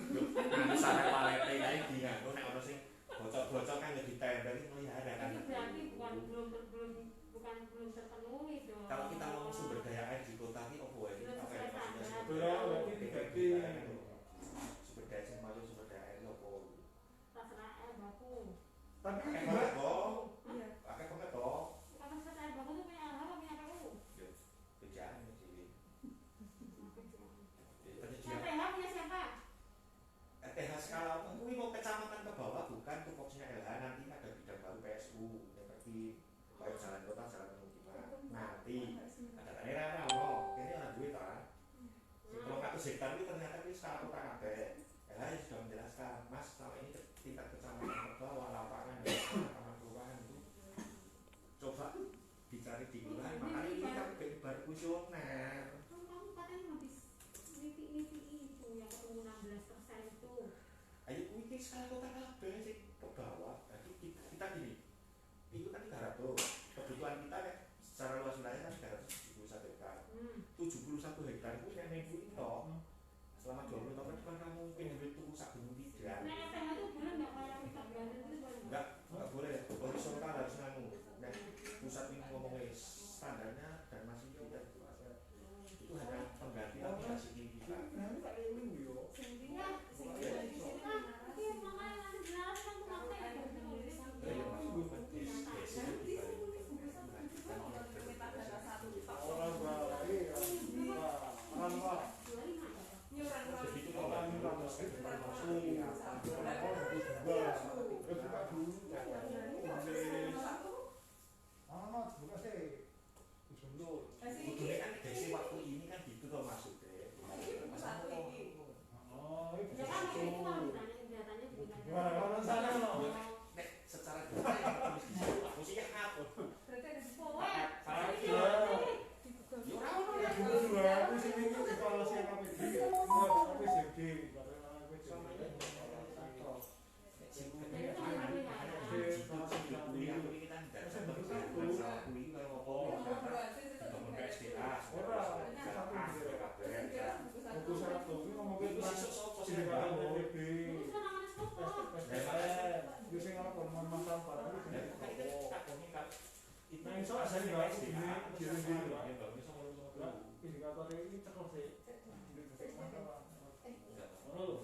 Speaker 2: lho anu sareng palete kae dianggo nek ono sing bocok-bocok kan ya ditempel melihara kan
Speaker 5: Itu berarti belum terpenuhi dong.
Speaker 2: kalau kita ngomong sumber daya air di kota ini apa ya? Apa ya maksudnya sumber
Speaker 1: Betul,
Speaker 2: daya
Speaker 1: berarti diganti.
Speaker 2: sumber daya sing masuk sumber daya air apa?
Speaker 5: Terserah air baku.
Speaker 1: Tapi
Speaker 2: Pakai
Speaker 1: ini
Speaker 2: banget toh,
Speaker 3: iya
Speaker 2: pakai banget toh.
Speaker 5: Kapasitas air baku itu punya apa punya KU?
Speaker 2: Kerjaan sih.
Speaker 5: Siapa
Speaker 2: Penyediaan
Speaker 5: yang punya siapa?
Speaker 2: RTH skala ini mau kecamatan ke bawah bukan tupoksinya LH nanti ada bidang baru PSU seperti baik jalan kota jalan pemukiman nanti ada daerah ono ini orang duit kan. Kalau 100 hektar itu ternyata ini skala kota kabeh. LH sudah menjelaskan Mas selama ini tingkat kecamatan ke bawah lapangan taman kelurahan itu coba dicari di kelurahan makanya ini kan baru kusioner.
Speaker 5: Kamu katanya habis niti itu yang ketemu 16% itu.
Speaker 2: Ayo ini skala kota kabeh sih ke bawah. Jadi kita gini, itu kan 300. Kebutuhan kita kan secara luas wilayah kan 371 hektar. 71 hektar itu yang nebu itu selama 20 tahun itu kan kamu mungkin itu rusak gunung tidak.
Speaker 5: Nah, RTH itu boleh nggak kayak kita berada itu boleh nggak?
Speaker 2: Enggak boleh. Horizontal harus nganu. Nah, pusat ini ngomongnya standarnya dan masih tidak itu hanya pengganti tapi tidak signifikan.
Speaker 1: Nah, ini tak eling yo.
Speaker 5: Ya, tapi makanya nanti jelaskan tuh pakai ya.
Speaker 1: Orang balik ya. Orang Pak.
Speaker 3: nyuran
Speaker 2: Jadi itu
Speaker 1: Orang
Speaker 2: kalau
Speaker 1: minta masuk orang juga. Buka dulu. Buka sih. Dulu.
Speaker 2: Kudune kan desi waktu ini kan gitu loh maksudnya.
Speaker 1: Oh, itu
Speaker 5: Ya kan itu kalau ditanya kegiatannya juga.
Speaker 1: Gimana kalau sana no?
Speaker 2: Nek secara detail yang tulis di situ maksudnya apa?
Speaker 3: berarti ada di
Speaker 5: Pokoknya
Speaker 2: Salah
Speaker 5: ini
Speaker 2: kira.
Speaker 5: nanti
Speaker 2: Ya ora ono
Speaker 1: Ya
Speaker 2: ya.
Speaker 1: dulu dua, aku sini itu evaluasi KPD, KPCD, bagaimana KPCD. Buku satu, ini ngomong gitu, sini kan KPD, itu sih ngapa masalah barang itu sini. Nah, iso saya nggak aku gini, indikator ini cekel sih. Ono lho.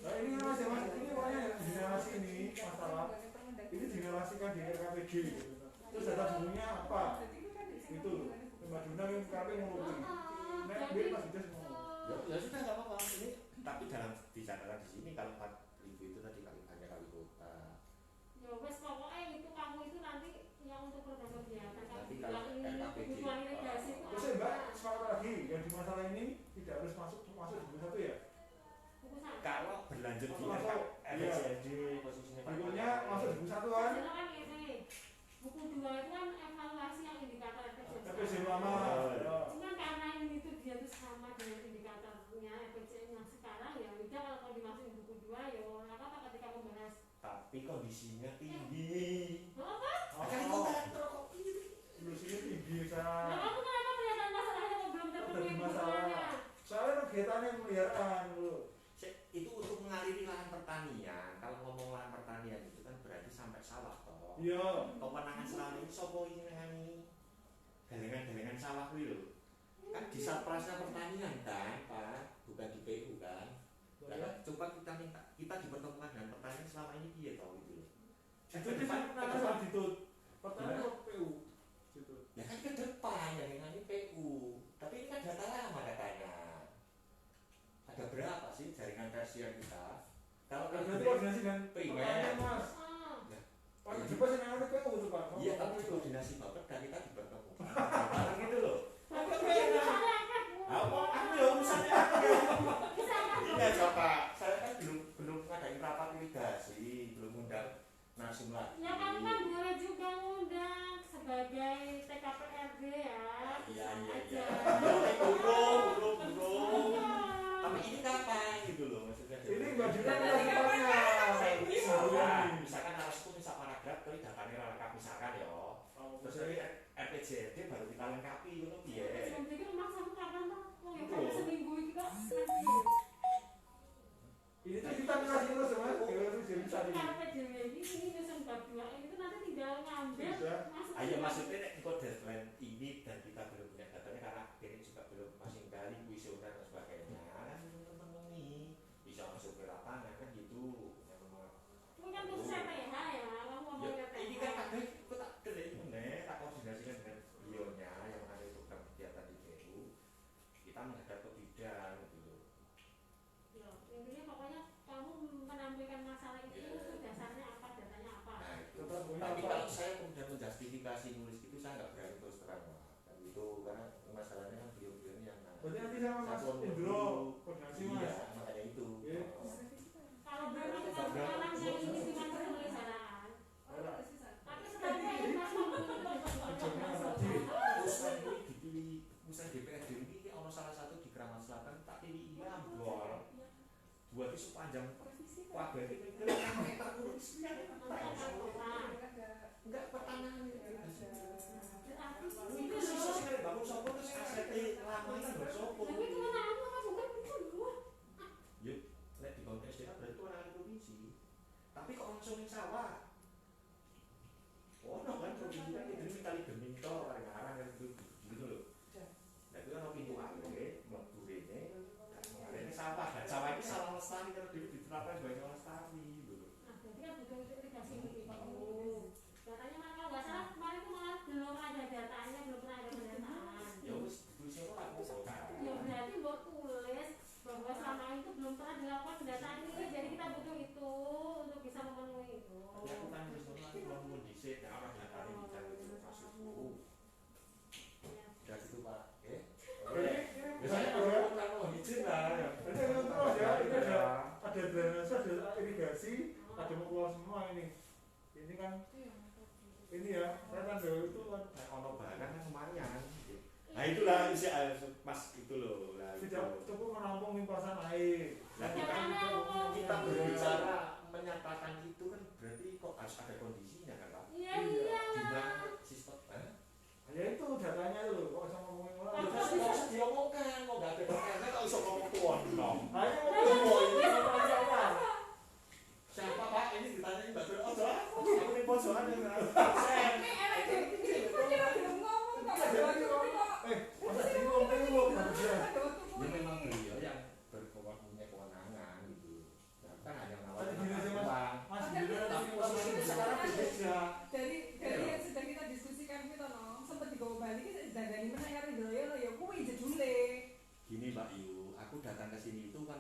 Speaker 1: Nah ini mas ya mas, ini pokoknya generasi ini masalah ini dinarasikan di RKPD gitu. Terus data bunyinya apa? Itu loh, Mbak Duna yang KP ngomong. Nah, dia pas sudah semua. ini tidak harus masuk di buku 1 ya?
Speaker 5: buku satu.
Speaker 2: Kalau berlanjut di
Speaker 1: Masuk,
Speaker 2: FSCD posisinya Pak.
Speaker 1: Bukunya masuk di buku 1 kan?
Speaker 5: Karena kan ini buku 2 itu kan evaluasi yang indikator
Speaker 1: FPJ lama. Ya.
Speaker 5: Cuman karena ini tuh dia tuh sama dengan indikatornya FPCM yang sekarang ya udah kalau dimasukin buku 2 ya apa ketika membahas
Speaker 2: Tapi kondisinya tinggi.
Speaker 5: apa?
Speaker 2: Kan itu kan rokok ini.
Speaker 1: Ilusinya tinggi
Speaker 5: Nah
Speaker 1: kan.
Speaker 5: kamu kenapa kelihatan masalahnya kok belum terpenuhi
Speaker 1: Ada masalah.
Speaker 5: bukunya?
Speaker 1: Soalnya kegiatannya pemeliharaan dulu.
Speaker 2: Itu untuk mengaliri lahan pertanian. Kalau ngomong lahan pertanian itu kan berarti sampai sawah toh.
Speaker 1: Iya.
Speaker 2: Pemenangan sawah ini sopo ini ngani galengan-galengan sawah kuwi lho. Kan di Satprasnya pertanian kan, Pak, bukan di PU kan. Nah, coba kita minta kita dipertemukan dengan pertanian selama ini piye toh gitu loh.
Speaker 1: Itu di sana ditut. Pertanyaan kok PU. Gitu.
Speaker 2: Ya kan ke depan yang ngani PU. Tapi ini kan data lama katanya. Ada berapa sih jaringan tersier kita? Kalau
Speaker 1: Berarti koordinasi dengan
Speaker 2: primer.
Speaker 1: pertanian, Mas.
Speaker 5: Ah,
Speaker 1: Pak Jepas yang namanya PU tuh Pak.
Speaker 2: Iya, tapi koordinasi Bapak dan kita dipertemukan. Barang gitu loh.
Speaker 5: tapi misalnya kan
Speaker 2: Aku ya urusannya aku ya.
Speaker 5: misalnya
Speaker 2: Ini aja Pak, saya kan belum ngadain rapat irigasi, belum undang Nasum lagi.
Speaker 5: ya kamu kan boleh juga ngundang sebagai TKPRD ya.
Speaker 2: Iya.
Speaker 5: Aja.
Speaker 2: Ya, burung.
Speaker 5: Iya.
Speaker 2: Tapi ini kapan gitu loh maksudnya.
Speaker 1: Ini enggak juga
Speaker 2: Misalkan harus misal paragraf tapi datanya lengkap misalkan ya. Terus dari RPJMD baru kita lengkapi ngono piye.
Speaker 5: Sebelum itu rumah kamu kapan tuh? Oh ya
Speaker 2: Betul.
Speaker 5: kan seminggu itu kok.
Speaker 1: Ini tuh kita ngasih terus ya Mas. Kita tuh jadi
Speaker 5: Itu
Speaker 1: tadi.
Speaker 5: KPJMD ini nyusun bab 2 ini tuh nanti tinggal ngambil
Speaker 1: Bisa.
Speaker 5: masuk.
Speaker 2: Ayo maksudnya nek engko deadline ini dan kita belum punya datanya karena ini juga belum masing kali kuesioner dan sebagainya kan belum terpenuhi bisa masuk ke lapangan kan gitu.
Speaker 5: Ini kan khusus PH ya, kamu ngomong
Speaker 2: Ya,
Speaker 5: PH.
Speaker 2: ini kan kadang aku tak delay meneh, tak koordinasikan dengan beliaunya yang ada program kegiatan di PU. Kita menghadap ke bidang gitu.
Speaker 5: Ya, intinya pokoknya kamu menampilkan masalah itu dasarnya apa, datanya apa.
Speaker 2: Nah, itu.
Speaker 1: Tetap punya
Speaker 2: Tapi
Speaker 1: apa?
Speaker 2: kalau saya kemudian menjustifikasi nulis itu saya nggak berani terus terang Pak. Kan itu karena masalahnya kan beliau-beliau ini yang
Speaker 1: Berarti nanti sama Mas Indro koordinasi Mas.
Speaker 2: Iya, makanya itu.
Speaker 1: Iya.
Speaker 5: Kalau belum masuk orang yang ini cuma penulisan. Tapi sebenarnya yang masuk
Speaker 2: Urusan ini dipilih, urusan DPRD ini ono salah satu di Keramat Selatan tak pilih iya bol. Buat itu sepanjang wabah ini mikir meter kurus enggak pertanahan itu susah sekali bangun sopo terus asetnya lama kan buat sopo.
Speaker 5: Tapi kewenangan itu kan bukan itu loh.
Speaker 2: Yuk, nek di konteks SDA berarti kewenangan provinsi. Tapi kok langsung ning sawah? Oh, no kan provinsi kan itu kali geming to areng-areng kan gitu loh. Nah, itu kan pintu air, mlebu rene, mengalirnya sawah. Dan sawah itu sawah lestari kalau diterapkan sebagai sawah lestari gitu loh.
Speaker 5: Nah, jadi kan butuh irigasi ini Pak. Datanya malah kalau nggak salah kemarin itu malah belum ada datanya, belum pernah ada pendataan.
Speaker 2: Ya wis tulisnya kok aku kan.
Speaker 5: Ya berarti mau tulis bahwa selama itu belum pernah dilakukan pendataan ini, jadi kita butuh itu untuk bisa memenuhi itu.
Speaker 2: Tapi aku kan wis ngono aku mau dhisik nek ora datane dicari maksudku.
Speaker 5: Ya.
Speaker 2: Udah gitu Pak, nggih.
Speaker 1: Berarti
Speaker 2: Biasanya kalau kamu izin lah ya.
Speaker 1: Berarti yang terus ya, ini ada drainase, ada irigasi, ada mau keluar semua ini. Ini kan ini ya, saya kan dulu itu kan
Speaker 2: Nah, ono barang kan lumayan. Nah itulah isi pas itu loh. Lah
Speaker 1: tidak
Speaker 2: itu.
Speaker 1: cukup menampung limpasan air.
Speaker 2: Nah, kita berbicara menyatakan itu kan berarti kok harus ada kondisinya kan Pak?
Speaker 5: Iya iya.
Speaker 2: Gimana sistem?
Speaker 1: Ya itu datanya itu, kok bisa ngomongin orang.
Speaker 2: Ya kan nggak usah diomongkan, kok nggak ada datanya kok bisa ngomong tuan dong.
Speaker 1: Ayo ngomong ini siapa?
Speaker 2: Siapa Pak? Ini ditanyain Mbak Dora. Oh, Dora, aku nih pojokan yang
Speaker 1: Masa bingung dia.
Speaker 2: Ini memang beliau yang punya kewenangan gitu. Nah, kan hanya
Speaker 1: Tadi gini sih,
Speaker 2: menawarkan
Speaker 1: Mas.
Speaker 2: uang.
Speaker 1: Mas Gibran tapi posisi sekarang berbeda.
Speaker 3: dari yang sudah kita diskusikan kita no sempat dibawa balik kita dandani menang karo Indroyo lo ya kuwi jedule
Speaker 2: Gini Mbak Yu, aku datang ke sini itu kan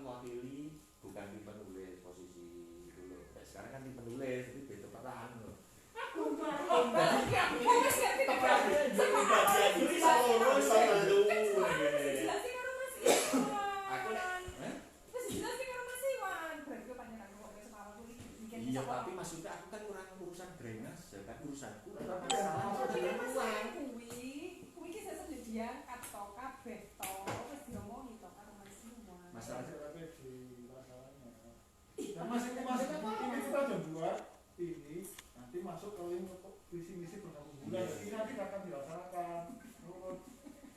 Speaker 1: masih ini kita sudah buat ini nanti masuk kalau ini untuk visi misi program unggulan jadi ini nanti akan dilaksanakan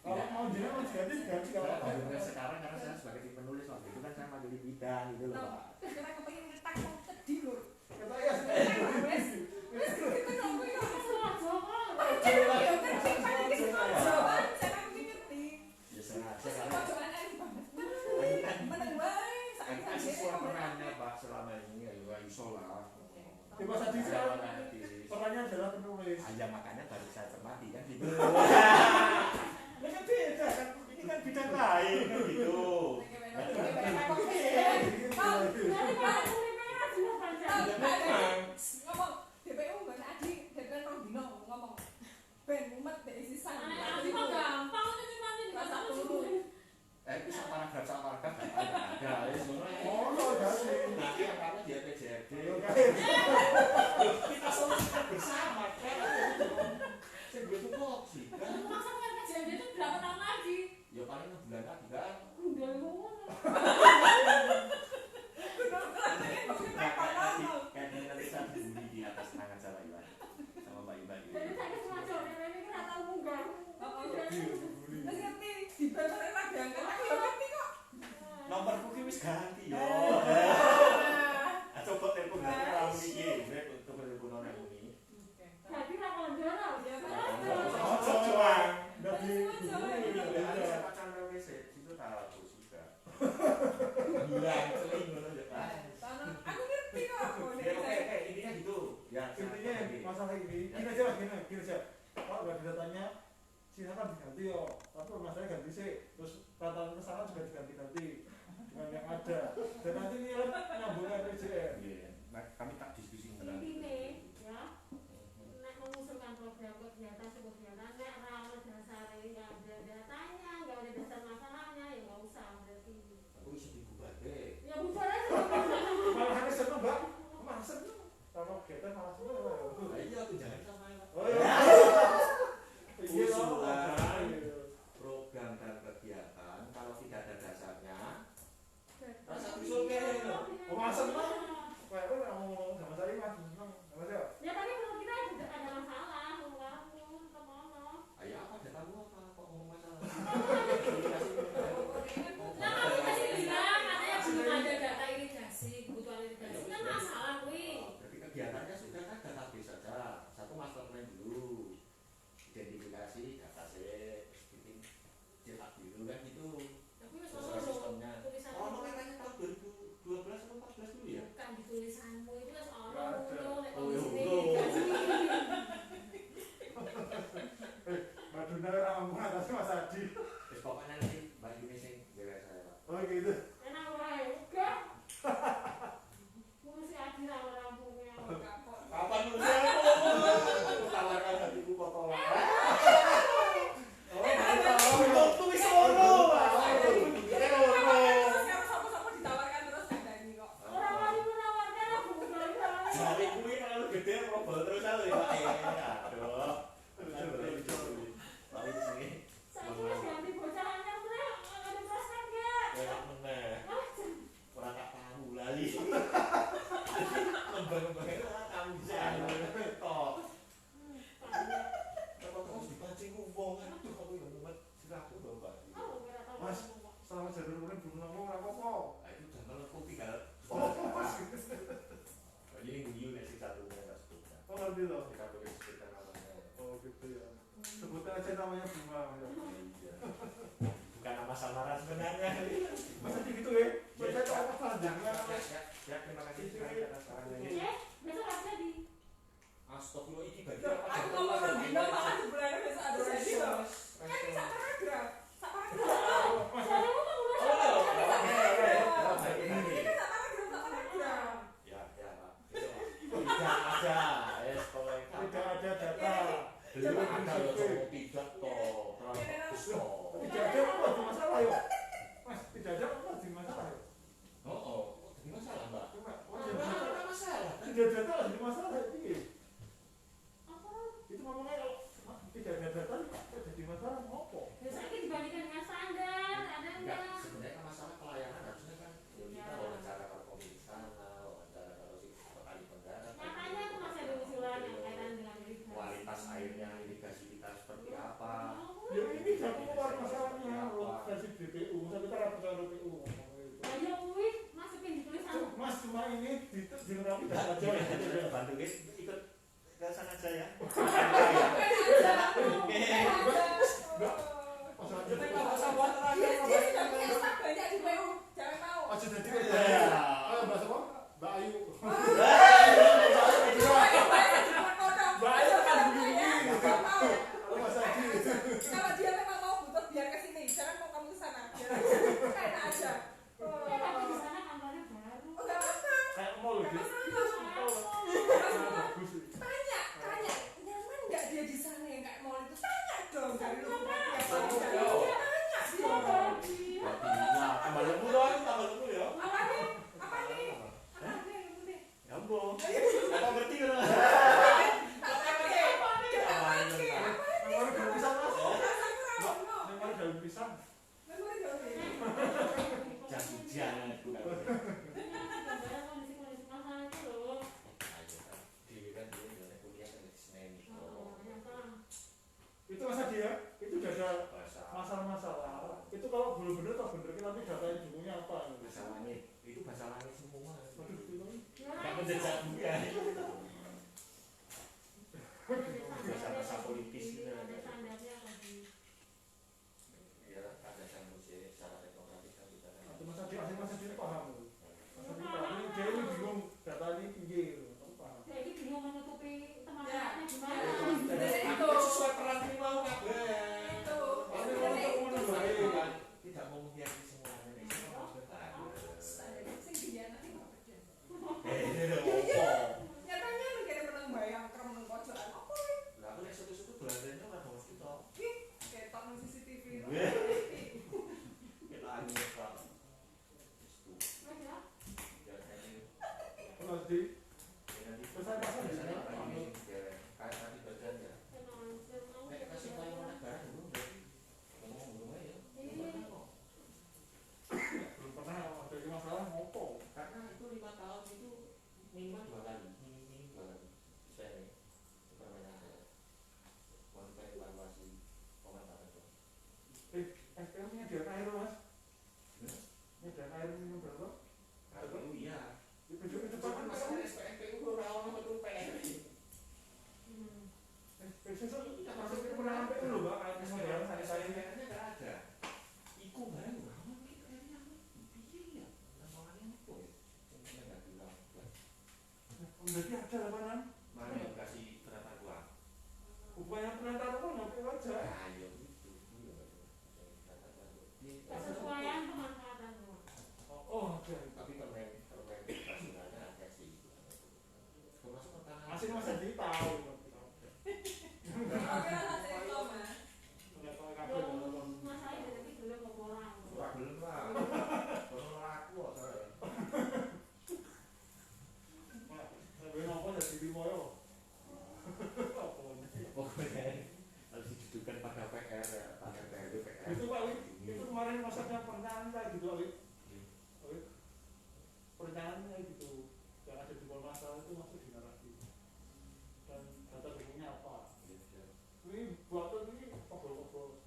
Speaker 1: kalau mau ganti kalau
Speaker 2: Baru sekarang karena saya sebagai tim penulis waktu itu kan saya manggil bidang gitu loh Pak.
Speaker 3: Kita kepengen ngetak mau sedih lho.
Speaker 1: kata ya
Speaker 3: Wes kita ngomong ya.
Speaker 2: Ya sengaja karena kan siswa perannya Pak selama ini ya iso lah.
Speaker 1: di masa di perannya adalah penulis
Speaker 2: Ya makanya baru saya cermati kan gitu.
Speaker 1: ini kan beda kan ini kan bidang lain kan gitu
Speaker 3: Ngomong DPU kan Adi, DPU rong dino ngomong ben umet dek sisan.
Speaker 5: gampang itu cuma ini
Speaker 3: Rasa
Speaker 5: satu
Speaker 3: dulu.
Speaker 2: Bisa paragraf ada ya sebenarnya.
Speaker 1: oh no jadi
Speaker 2: Nanti yang karena dia PJRD. Kita solusikan bersama kan. Saya gitu kok sih kan.
Speaker 5: masa kan kejadian itu berapa tahun lagi
Speaker 2: Ya paling bulan lagi kan.
Speaker 5: udah ngomong
Speaker 2: Kayak nanti saya dibully di atas tangan sama Iwan sama Mbak Iwan gitu.
Speaker 5: jadi saya sengaja ini kira tahu munggah
Speaker 3: Terus ngerti di bareng ra diangkat aku ya ngerti kok.
Speaker 2: Nomor kuki wis ganti yo. Coba telepon dari kamu iki, coba telepon nang ini.
Speaker 5: jadi ra kondoro ya
Speaker 1: oh coba dari
Speaker 2: Ada pacar WC itu tahu juga. Bilang sering ngono ya Pak.
Speaker 3: Aku ngerti kok.
Speaker 2: Oke, intinya gitu. Ya,
Speaker 1: intinya masalah ini gini aja lah gini aja kalau nggak datanya silakan diganti yo tapi masalahnya ganti sih terus rata-rata kesalahan juga diganti-ganti dengan yang ada dan nanti ini kan nyambung RPJM
Speaker 2: Kami tak diskusi
Speaker 5: intinya ya nek mengusulkan program kegiatan nek rawat dasar nggak ada datanya nggak ada dasar masalahnya ya nggak usah berarti
Speaker 2: Aku bisa dibuka deh.
Speaker 5: ya bubar aja
Speaker 1: malah harus seneng mbak malah seneng sama kita malah seneng
Speaker 2: Nah, iya aku jangan sama ya.
Speaker 1: oh iya iya
Speaker 2: Usulan program dan kegiatan kalau tidak ada dasarnya rasa usulke.
Speaker 1: oh malah seneng kayak orang ngomong sama saya mas seneng sama saya
Speaker 5: ya tapi kalau kita juga ada masalah kamu kemana
Speaker 2: Ayo apa ada tahu apa kok ngomong masalah.
Speaker 5: nah kamu masih bilang katanya belum ada data irigasi kebutuhan irigasi kan masalah kuy
Speaker 2: Berarti kegiatannya sudah kan database saja. Satu master plan dulu. Identifikasi data set, bikin cetak biru kan gitu.
Speaker 5: tapi wis
Speaker 2: Sesuai sistemnya.
Speaker 5: tulisan
Speaker 2: Oh, katanya tahun 2012 atau 14 dulu ya?
Speaker 5: bukan di tulisanmu itu wis ono
Speaker 1: Nggak ada.
Speaker 5: ngono nek
Speaker 2: Oh,
Speaker 5: kondisi
Speaker 2: iya,
Speaker 5: irigasi
Speaker 1: Mbak Duna orang ngomong atas Mas Adi
Speaker 2: Terus pokoknya nanti Mbak Yuni sing bela saya Pak.
Speaker 1: oh gitu
Speaker 5: enak wae udah ngurusi Adi ra rampungnya
Speaker 2: Kapan usia aku tawarkan hatiku kotoran.
Speaker 1: oh tulis solo
Speaker 3: Sama-sama ditawarkan terus kandani kok.
Speaker 5: orang wali menawarkan aku bukan
Speaker 2: Jari kuwi kalau gede robol terus aku ya Pak. Aduh. Paling sini.
Speaker 5: saya kira ganti bocah anyar bener ada perasaan gak
Speaker 2: Enak meneh. Orang tak tahu lali. Lembang-lembangnya orang tahu bisa. Tok. Kalau terus dipancing wong aduh aku yang mumet siraku lho Pak.
Speaker 1: Mas selama jalur mulai belum ngomong apa-apa
Speaker 2: Nah, itu udah melepuh tinggal. Ini guyu nih sing satunya enggak sebutkan.
Speaker 1: oh ngerti loh
Speaker 2: Kita boleh sebutkan namanya.
Speaker 1: oh gitu ya sebutkan aja namanya bunga ya.
Speaker 2: Iya. Bukan nama samaran sebenarnya.
Speaker 1: Mas Adi gitu ya saya tahu apa panjangnya
Speaker 2: Ya, terima kasih sekali atas sarannya.
Speaker 5: besok ada di
Speaker 2: Astagfirullah ini bagi
Speaker 3: Aku ngomong rong dino malah sebenarnya besok ada jadi loh. Kan ini sak paragraf. Sak paragraf.
Speaker 5: saya mau ngomong
Speaker 2: Oh,
Speaker 3: Ini sak
Speaker 2: paragraf.
Speaker 3: paragraf.
Speaker 2: Ya, Pak. Tidak ada. Kalau yang
Speaker 1: tidak ada data
Speaker 2: belum ada loh sama tidak toh. Terlalu bagus toh.
Speaker 1: tidak ada apa di masalah ya mas tidak ada apa di masalah ya
Speaker 2: Oh, jadi masalah Mbak.
Speaker 1: cuma
Speaker 2: Ada masalah.
Speaker 1: tidak ada data di masalah itu
Speaker 5: apa
Speaker 1: itu ngomongnya kalau tidak ada data kok jadi masalah apa
Speaker 5: biasanya dibandingkan dengan standar ada
Speaker 2: Enggak,
Speaker 5: enggak
Speaker 2: sebenarnya kan masalah pelayanan harusnya kan ya kita wawancara para pemilik sana, wawancara
Speaker 1: percaya PU ngomong itu.
Speaker 5: Nah, ya kuwi masukin di tulisan.
Speaker 1: Mas cuma ini dilengkapi
Speaker 2: Nah,
Speaker 1: aja.
Speaker 2: jadi bantu ikut ke sana aja ya.
Speaker 1: Kita nggak usah buat
Speaker 3: Dia sudah punya staff banyak di PU, jangan mau.
Speaker 1: aja jadi
Speaker 2: Iya.
Speaker 1: ayo Mbak siapa? Mbak Ayu. Mbak Ayu kan begini. Mas Adi.
Speaker 3: Kalau dia memang mau butuh biar ke sini, jangan mau kamu ke sana. Enak aja.
Speaker 5: Ya tapi di sana kantornya baru.
Speaker 3: Oh, enggak apa-apa.
Speaker 1: Kayak mall
Speaker 3: Enggak
Speaker 1: gitu.
Speaker 3: masalah.
Speaker 1: Bagus sih.
Speaker 3: Tanya, nyaman nggak dia di sana yang kayak mall itu? Tanya dong dari lu. Tanya
Speaker 5: Iya,
Speaker 3: dia.
Speaker 5: dia.
Speaker 2: Nah, tambah lembu doang, tambah lembu ya.
Speaker 3: Apa nih? Apa nih? Apa nih yang penting?
Speaker 2: Ya ampun. Apa ngerti kan?
Speaker 1: Memori daun pisang Mas. Memori daun pisang.
Speaker 2: Jangan bukan.
Speaker 5: Gambaran kondisi-kondisi masalah itu loh.
Speaker 2: Dewi kan dia kuliah di Senin itu.
Speaker 5: Yang kan.
Speaker 1: Itu Mas Adi ya. Itu udah ada masalah-masalah. Itu kalau belum bener atau bener kita nanti datain judulnya apa gitu.
Speaker 2: Bahasa langit. Itu bahasa langit semua.
Speaker 1: Waduh, itu
Speaker 2: Enggak menjejak ya. Bahasa politis gitu.
Speaker 5: Ada standarnya tadi.
Speaker 2: Ya, ada musik secara teknokratis kan bicara.
Speaker 1: atau Mas Adi, asli Mas Adi ini paham. Mas Adi paham. Ini dia ini bingung data ini piye gitu. Kamu paham.
Speaker 5: Ya ini bingung menutupi teman-temannya
Speaker 3: Ya.
Speaker 5: gimana.
Speaker 3: Itu.
Speaker 2: Sesuai peran ini mau kabeh.
Speaker 3: Itu.
Speaker 2: Tidak mau membiarkan semuanya nih.
Speaker 3: Sing dianani kok kerja.
Speaker 2: Opo?
Speaker 3: Nyatanya lu kira menang bayang krem nang pojokan. Apa iki?
Speaker 2: Lah aku nek sutu-sutu dolanane ora harus kita.
Speaker 3: Ketok nang CCTV.
Speaker 2: Kita angin kok. Itu.
Speaker 5: Mas ya.
Speaker 2: Ya ini.
Speaker 1: Mas Adi,
Speaker 2: Nanti
Speaker 1: pesan-pesan di sana.
Speaker 2: kayak tadi bagian ya. Nek kasih tahu mana barang dulu berarti ngomong-ngomong aja.
Speaker 1: Belum pernah ada masalah ngopo.
Speaker 2: Karena itu 5 tahun itu minimal 2 kali, minimal 2 kali. Bisa nih, permainan saya. Mau kita evaluasi pemantauan itu.
Speaker 1: Ini dia air Mas. Ini dia air minum berapa?
Speaker 2: Kalau iya,
Speaker 1: Itu juga
Speaker 2: itu
Speaker 1: depan
Speaker 2: kan
Speaker 1: kan
Speaker 2: masalah SPMPU orang itu PR.
Speaker 1: besok kita masuk ke kemenangan PU loh Mbak. Air minum barang saya ini.
Speaker 2: PR-nya nggak ada. Iku barang lama nih PR-nya piye ya? Namanya apa ya? Mungkin nggak bilang.
Speaker 1: Berarti ada lapangan.
Speaker 2: Mana yang kasih berapa uang?
Speaker 1: Upaya penantan apa nggak PU aja.
Speaker 2: Nah, ya gitu.
Speaker 5: Kesesuaian pemanfaatan tuh.
Speaker 1: Oh, ada.
Speaker 2: Tapi permen operasionalnya ada sih. Termasuk pertahanan.
Speaker 1: Masih Mas Adi tahu.
Speaker 3: Oke, hasil itu, Mas.
Speaker 1: Udah tahu kabel.
Speaker 5: Masalahnya dari tadi belum mau pulang.
Speaker 2: Ora gelem lah. Kono laku kok saya.
Speaker 1: Sampai nopo jadi limo yo.
Speaker 2: Pokoknya harus didudukan pada PR ya, pada PR.
Speaker 1: Itu Pak Wid, itu kemarin masaknya perencanaan kayak gitu Pak Wid. Perencanaan kayak gitu. Yang ada di masalah itu masuk di narasi. Dan data dukungnya apa? Ini buat ini obrol-obrol.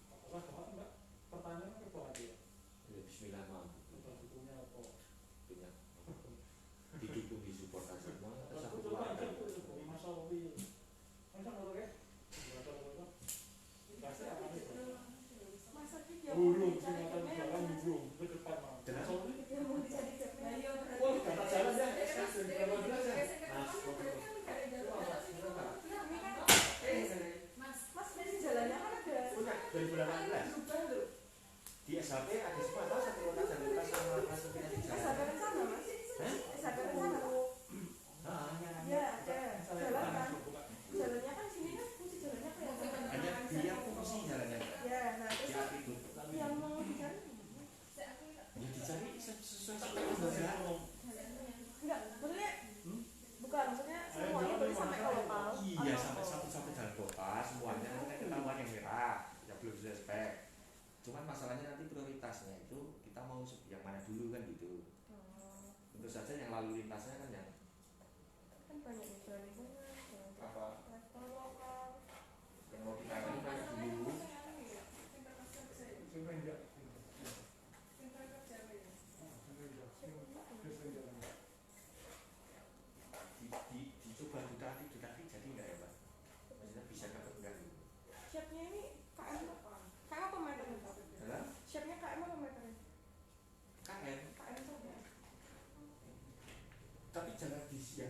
Speaker 1: Apakah sama enggak? Pertanyaan apa aja?
Speaker 2: Ya bismillah mau.
Speaker 1: Data dukungnya apa?
Speaker 2: Punya. Didukung di support aja semua.
Speaker 1: Aku coba aja tuh masalah ini. Masa kalau ya? Data dukungnya. Kasih apa nih?
Speaker 4: Masa sih dia mau
Speaker 1: Burung,
Speaker 4: dicari
Speaker 1: singkatan
Speaker 4: ke
Speaker 1: jalan
Speaker 4: mana?
Speaker 1: burung ke depan Mas.
Speaker 2: Jelas.
Speaker 4: Dia mau dicari ke
Speaker 3: Nah, iya, berarti.
Speaker 1: Oh, data jalan ya.
Speaker 3: Berapa jelas ya? Mas,
Speaker 4: Mas dari jalannya kan ada.
Speaker 2: Punya 2018.
Speaker 4: Berubah loh.
Speaker 2: Di SHP ada semua tahu satu kota dan kota sama masukin di
Speaker 4: Mas
Speaker 2: jalan.
Speaker 4: ada rencana Mas?
Speaker 2: Hah?
Speaker 4: Mas ada rencana?
Speaker 2: Ah,
Speaker 4: Ya ada. Jalan kan? Jalannya kan sini kan fungsi jalannya kelihatan.
Speaker 2: hanya dia fungsi jalannya.
Speaker 4: Ya, nah terus
Speaker 2: Ya
Speaker 4: kan
Speaker 2: itu.
Speaker 4: yang mau dicari
Speaker 2: Ya dicari sesuai sama jalan.
Speaker 4: enggak, maksudnya bukan, maksudnya semuanya berarti sampai ke lokal.
Speaker 2: Iya,
Speaker 4: atau-
Speaker 2: sampai jalan kota semuanya nanti kan ketahuan yang merah, yang belum sudah spek. Cuman masalahnya nanti prioritasnya itu kita mau yang mana dulu kan gitu. Tentu saja yang lalu lintasnya kan yang
Speaker 4: Kan banyak nih jalan lingkungan, jalan
Speaker 2: apa
Speaker 4: rektor lokal.
Speaker 2: yang mau ditangani banyak dulu.
Speaker 1: Sampai enggak.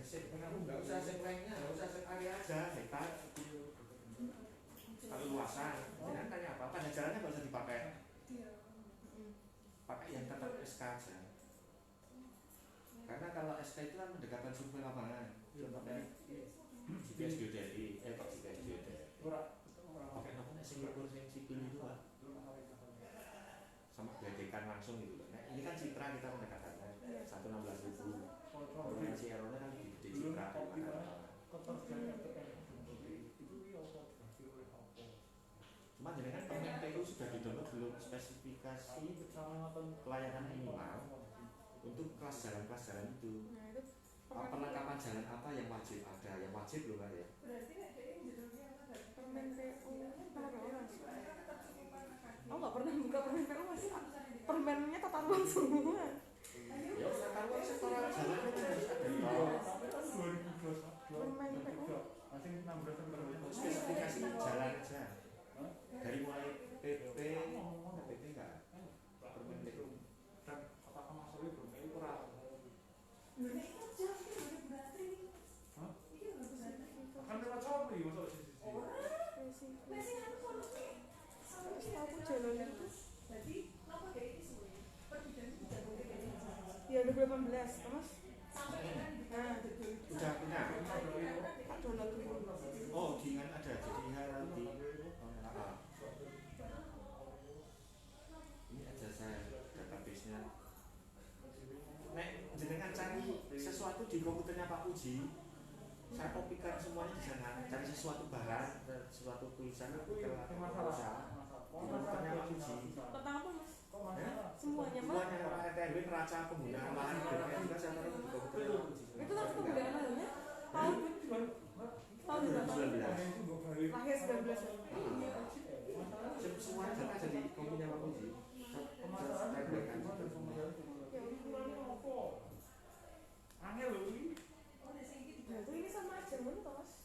Speaker 2: nggak usah seklengnya, nggak usah sekali aja, hebat. Kalau luasan, jangan tanya apa, pada jalannya nggak usah dipakai. Pakai yang tetap SK aja. Karena kalau SK itu kan mendekatkan survei lapangan. Contohnya GPS geodeli, kok GPS geodeli. Pakai namanya Singapura yang sipil itu Pak. Sama gadekan langsung gitu. Nah, ini kan citra kita mendekatkannya 116.000. Koordinasi errornya kan lebih gede citra. Cuma jenengan Permen PU sudah didownload belum spesifikasi pelayanan minimal untuk kelas jalan itu. Perlengkapan jalan apa yang wajib ada, yang wajib loh Pak ya.
Speaker 3: Berarti ini judulnya apa?
Speaker 4: Permen PU aku nggak pernah buka permen PU masih permennya tata ruang semua.
Speaker 2: Ya tata ruang sektoral jalannya kan harus ada tol.
Speaker 4: Permen PU
Speaker 2: Spesifikasi jalan aja. Dari mulai PP enggak. Permen PU.
Speaker 1: Dan apakah masalahnya belum kayak kurang? Kan lewat Shopee masuk sisi.
Speaker 4: aku jalan itu
Speaker 3: Jadi, kenapa kayak ini semua? Perbidan itu tidak boleh kayak gitu.
Speaker 4: ya 2018 Thomas. Nah,
Speaker 2: Udah punya.
Speaker 4: tak download dulu.
Speaker 2: Oh, di kan ada. Jadi harus di ini aja saya database-nya. Nek jenengan cari sesuatu di komputernya Pak Uji, saya kopikan semuanya di sana. Cari sesuatu bahan, sesuatu tulisan kopikan di komputernya Pak Uji.
Speaker 4: Tentang apa Mas?
Speaker 2: Ya?
Speaker 4: Semuanya Mas.
Speaker 2: Semuanya Pak RTRW neraca penggunaan lahan BPN juga saya taruh di komputernya Pak Uji.
Speaker 4: Itu kan pembelian lahannya tahun berapa? Lahir 19 ya?
Speaker 2: Semua data jadi kopinya Pak Uji. Saya berikan.
Speaker 1: Angel loh ini.
Speaker 4: Nah, itu ini sama aja menurut Thomas.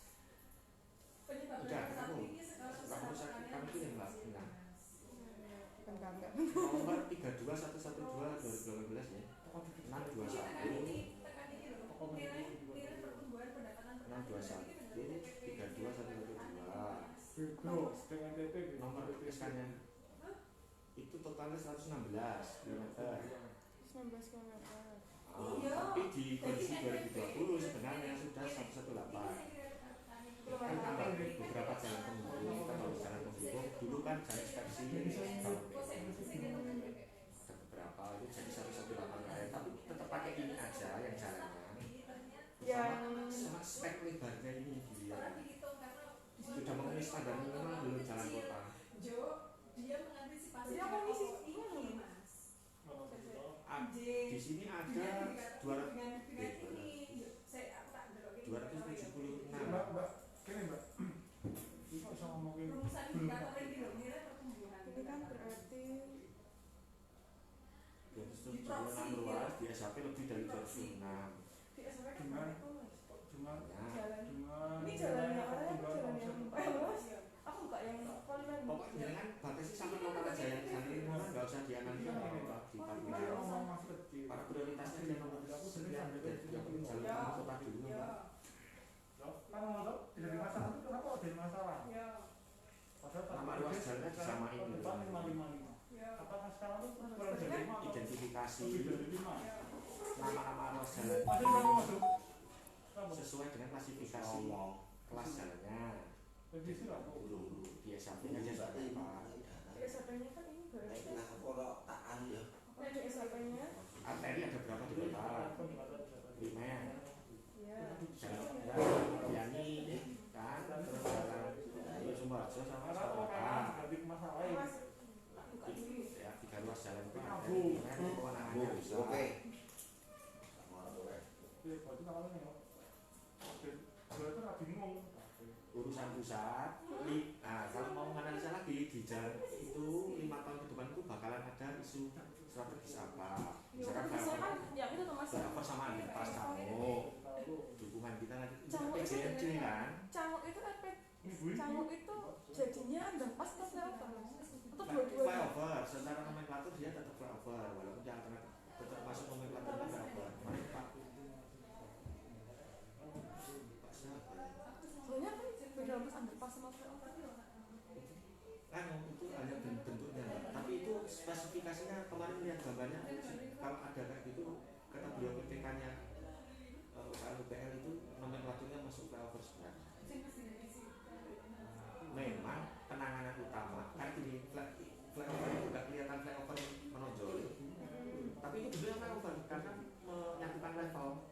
Speaker 2: Udah, kamu itu yang enggak benar.
Speaker 4: Enggak.
Speaker 2: Nomor 32112 ya. 621
Speaker 1: Bego dengan TP.
Speaker 2: nomor SK-nya itu totalnya 116 km.
Speaker 4: 19 km.
Speaker 2: Tapi di kondisi 2020 sebenarnya sudah 118. Kan tambah beberapa jalan penghubung, kan kalau jalan penghubung dulu kan jalan inspeksi ada beberapa itu jadi 118 tapi tetap pakai ini aja yang jalannya sama spek lebarnya ini dilihat sudah memenuhi standar minimal belum jalan kota.
Speaker 3: Dia mengantisipasi.
Speaker 4: Jadi apa misi?
Speaker 3: Ini Mas.
Speaker 2: Di sini ada 276.
Speaker 1: Mbak, kene Mbak. Ini kok bisa ngomongin
Speaker 3: Rumusan indikator yang nilai pertumbuhan.
Speaker 4: Ini kan berarti
Speaker 2: 276 ruas di SHP lebih dari 206.
Speaker 4: di SMP kan
Speaker 1: Dengan
Speaker 4: itu Mas.
Speaker 1: dengan
Speaker 4: Jalan.
Speaker 1: dengan
Speaker 4: Ini jalannya orang jalan yang Mas. Aku enggak yang konven.
Speaker 2: Pokoknya kan batasi sampai lokal aja yang jalan lingkungan nggak usah dianalisa di parkiran.
Speaker 1: ngomong masih kecil.
Speaker 2: Para prioritasnya dia nomor sekian yang penting jalan kota dulu Pak.
Speaker 1: Kan ngomong tidak masalah itu kenapa jadi masalah?
Speaker 3: Ya.
Speaker 1: Padahal
Speaker 2: Nama ruas jalannya disamain gitu.
Speaker 1: depan 555.
Speaker 3: Ya.
Speaker 1: Apakah sekarang itu kurang dari 5 atau
Speaker 2: Identifikasi
Speaker 1: lebih dari 5?
Speaker 2: nama-nama ruas jalan
Speaker 1: Masih kamu masuk.
Speaker 2: sesuai dengan klasifikasi kelas jalannya.
Speaker 1: Revisi lah.
Speaker 2: Dulu di SHP aja sudah Pak.
Speaker 4: Di SMP-nya kan ini berarti. Nah, di SMP-nya
Speaker 2: Arteri ada berapa di kota? 5.
Speaker 4: ya.
Speaker 2: Jalan Yani kan terus jalan Sumarjo sama Sabata.
Speaker 1: Berarti masalah
Speaker 4: Mas
Speaker 2: Ya 3 ruas jalan itu ada di kewenangannya bisa.
Speaker 1: berarti namanya ya. Berarti nggak bingung.
Speaker 2: Urusan pusat. Nah kalau mau menganalisa lagi di jalan itu 5 tahun ke depan itu bakalan ada isu strategis apa? Misalkan
Speaker 4: bisa kan yang itu Thomas.
Speaker 2: persamaan pas Canguk, dukungan kita nanti
Speaker 4: Canguk itu
Speaker 2: PJMD kan?
Speaker 4: Canguk itu FP.
Speaker 1: Ibu
Speaker 4: Canguk itu jadinya underpass atau apa Mas? Atau
Speaker 2: Nah,
Speaker 4: dua-duanya?
Speaker 2: flyover, secara nomenklatur dia tetap flyover, walaupun dia alternatif tetap masuk nomenklatur flyover. Mari Pak. kan itu hanya bentuknya, tapi itu spesifikasinya kemarin lihat gambarnya, kalau ada kayak gitu kata beliau PPK-nya UPL itu nomenklaturnya masuk flyover sebenarnya. Memang penanganan utama kan ini flyover itu nggak kelihatan flyover menonjol, tapi itu benar flyover karena menyatukan level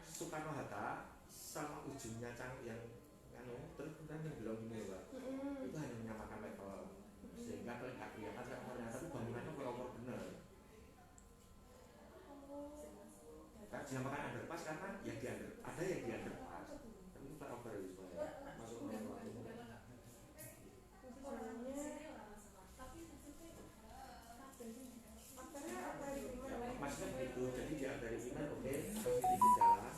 Speaker 2: Soekarno Hatta sama ujungnya yang terus kemudian yang belum ini Pak, itu hanya menyamakan level sehingga nggak kelihatan flyovernya, tapi bangunannya flyover benar. Kan dinamakan underpass karena yang di ada yang di underpass, tapi itu flyover itu sebenarnya masuk nomenklatur. Maksudnya begitu, jadi di dari email oke, di jalan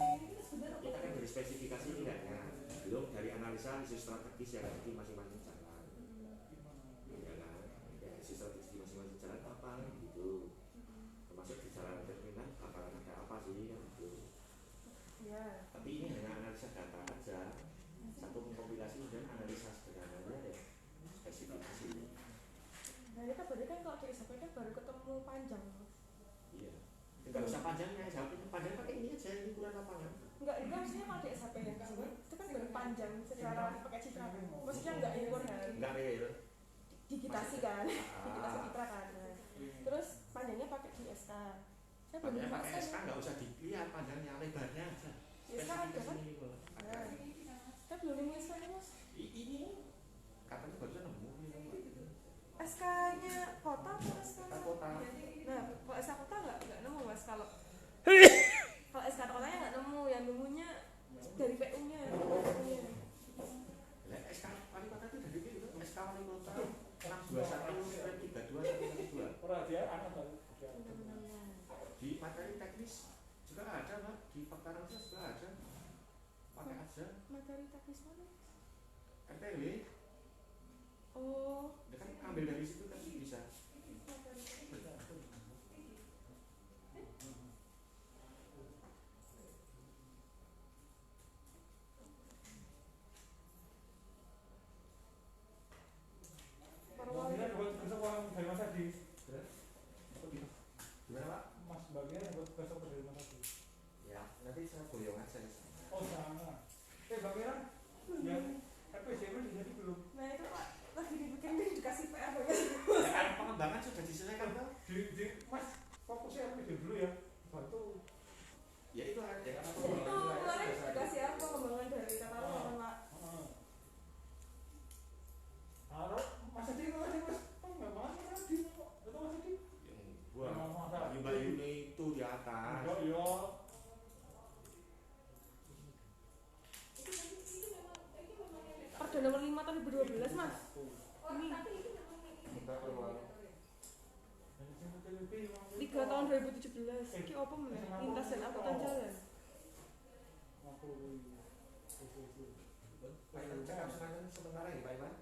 Speaker 2: kita kan dari spesifikasi tidaknya, belum dari analisa analisis strategis yang ada di masing-masing jalan, ya kan? Analisis strategis di masing-masing jalan apa gitu, termasuk di jalan terminal bakalan ada apa sih kan gitu. Tapi ini hanya analisa data aja, satu kompilasi dan analisa sederhananya ya spesifikasi.
Speaker 4: Nah ini kan berarti kan kalau di SAP kan baru ketemu panjang.
Speaker 2: Iya. Enggak usah panjangnya, panjang pakai ini aja, ini ukuran lapangan.
Speaker 4: Enggak, itu maksudnya kalau di SAP yang kesini itu kan baru panjang secara pakai citra. Maksudnya enggak impor kan?
Speaker 2: Enggak real.
Speaker 4: Digitasi kan? Digitasi citra kan. Nah, terus panjangnya pakai di SK. Saya belum
Speaker 2: Panjangnya pakai
Speaker 4: masuk.
Speaker 2: SK nggak usah dilihat panjangnya, lebarnya aja.
Speaker 4: Di SK ada kan?
Speaker 2: Ada.
Speaker 4: Saya belum nemu SK nya mas.
Speaker 2: Ini katanya barusan nemu.
Speaker 4: SK-nya kota atau SK?
Speaker 2: Kota.
Speaker 4: Nah, kalau SK kota nggak nemu mas kalau SK kotanya nggak nemu, yang nemunya dari PU-nya.
Speaker 2: Lah SK wali kota itu dari itu, SK wali kota 621/32/2.
Speaker 1: Orang dia anak tadi.
Speaker 2: Di materi teknis juga ada Mbak, di fakta rangsel juga ada. Pakai aja.
Speaker 4: Materi teknis mana?
Speaker 2: RTW.
Speaker 4: Oh.
Speaker 2: Ya kan ambil dari situ kan bisa.
Speaker 1: Bagian buat besok orang dari Mas Adi.
Speaker 2: Gimana Pak?
Speaker 1: Mas bagian buat besok dari Mas Adi.
Speaker 2: Ya, nanti saya boyong aja.
Speaker 1: Oh sama. Bang Ira, yang RPJM jadi belum?
Speaker 4: Nah itu Pak lagi dibikin dikasih PR banget.
Speaker 2: Ya kan pengembangan sudah diselesaikan Pak.
Speaker 1: Di Mas fokusnya RPJM dulu ya. Bantu.
Speaker 2: Ya itu aja.
Speaker 4: Itu kemarin dikasih apa pengembangan dari kata orang Pak.
Speaker 1: Halo, Mas Adi itu aja Mas. Oh nggak mau Mas Adi. Itu Mas Adi.
Speaker 2: Yang Mbak Yuni itu di atas.
Speaker 1: Yo.
Speaker 4: Perda nomor 5 tahun 2012 Mas. Ini 3 tahun 2017. Iki apa meneh? Lintas dan angkutan jalan.
Speaker 2: Pak Iwan cakap sementara ya Pak Iwan.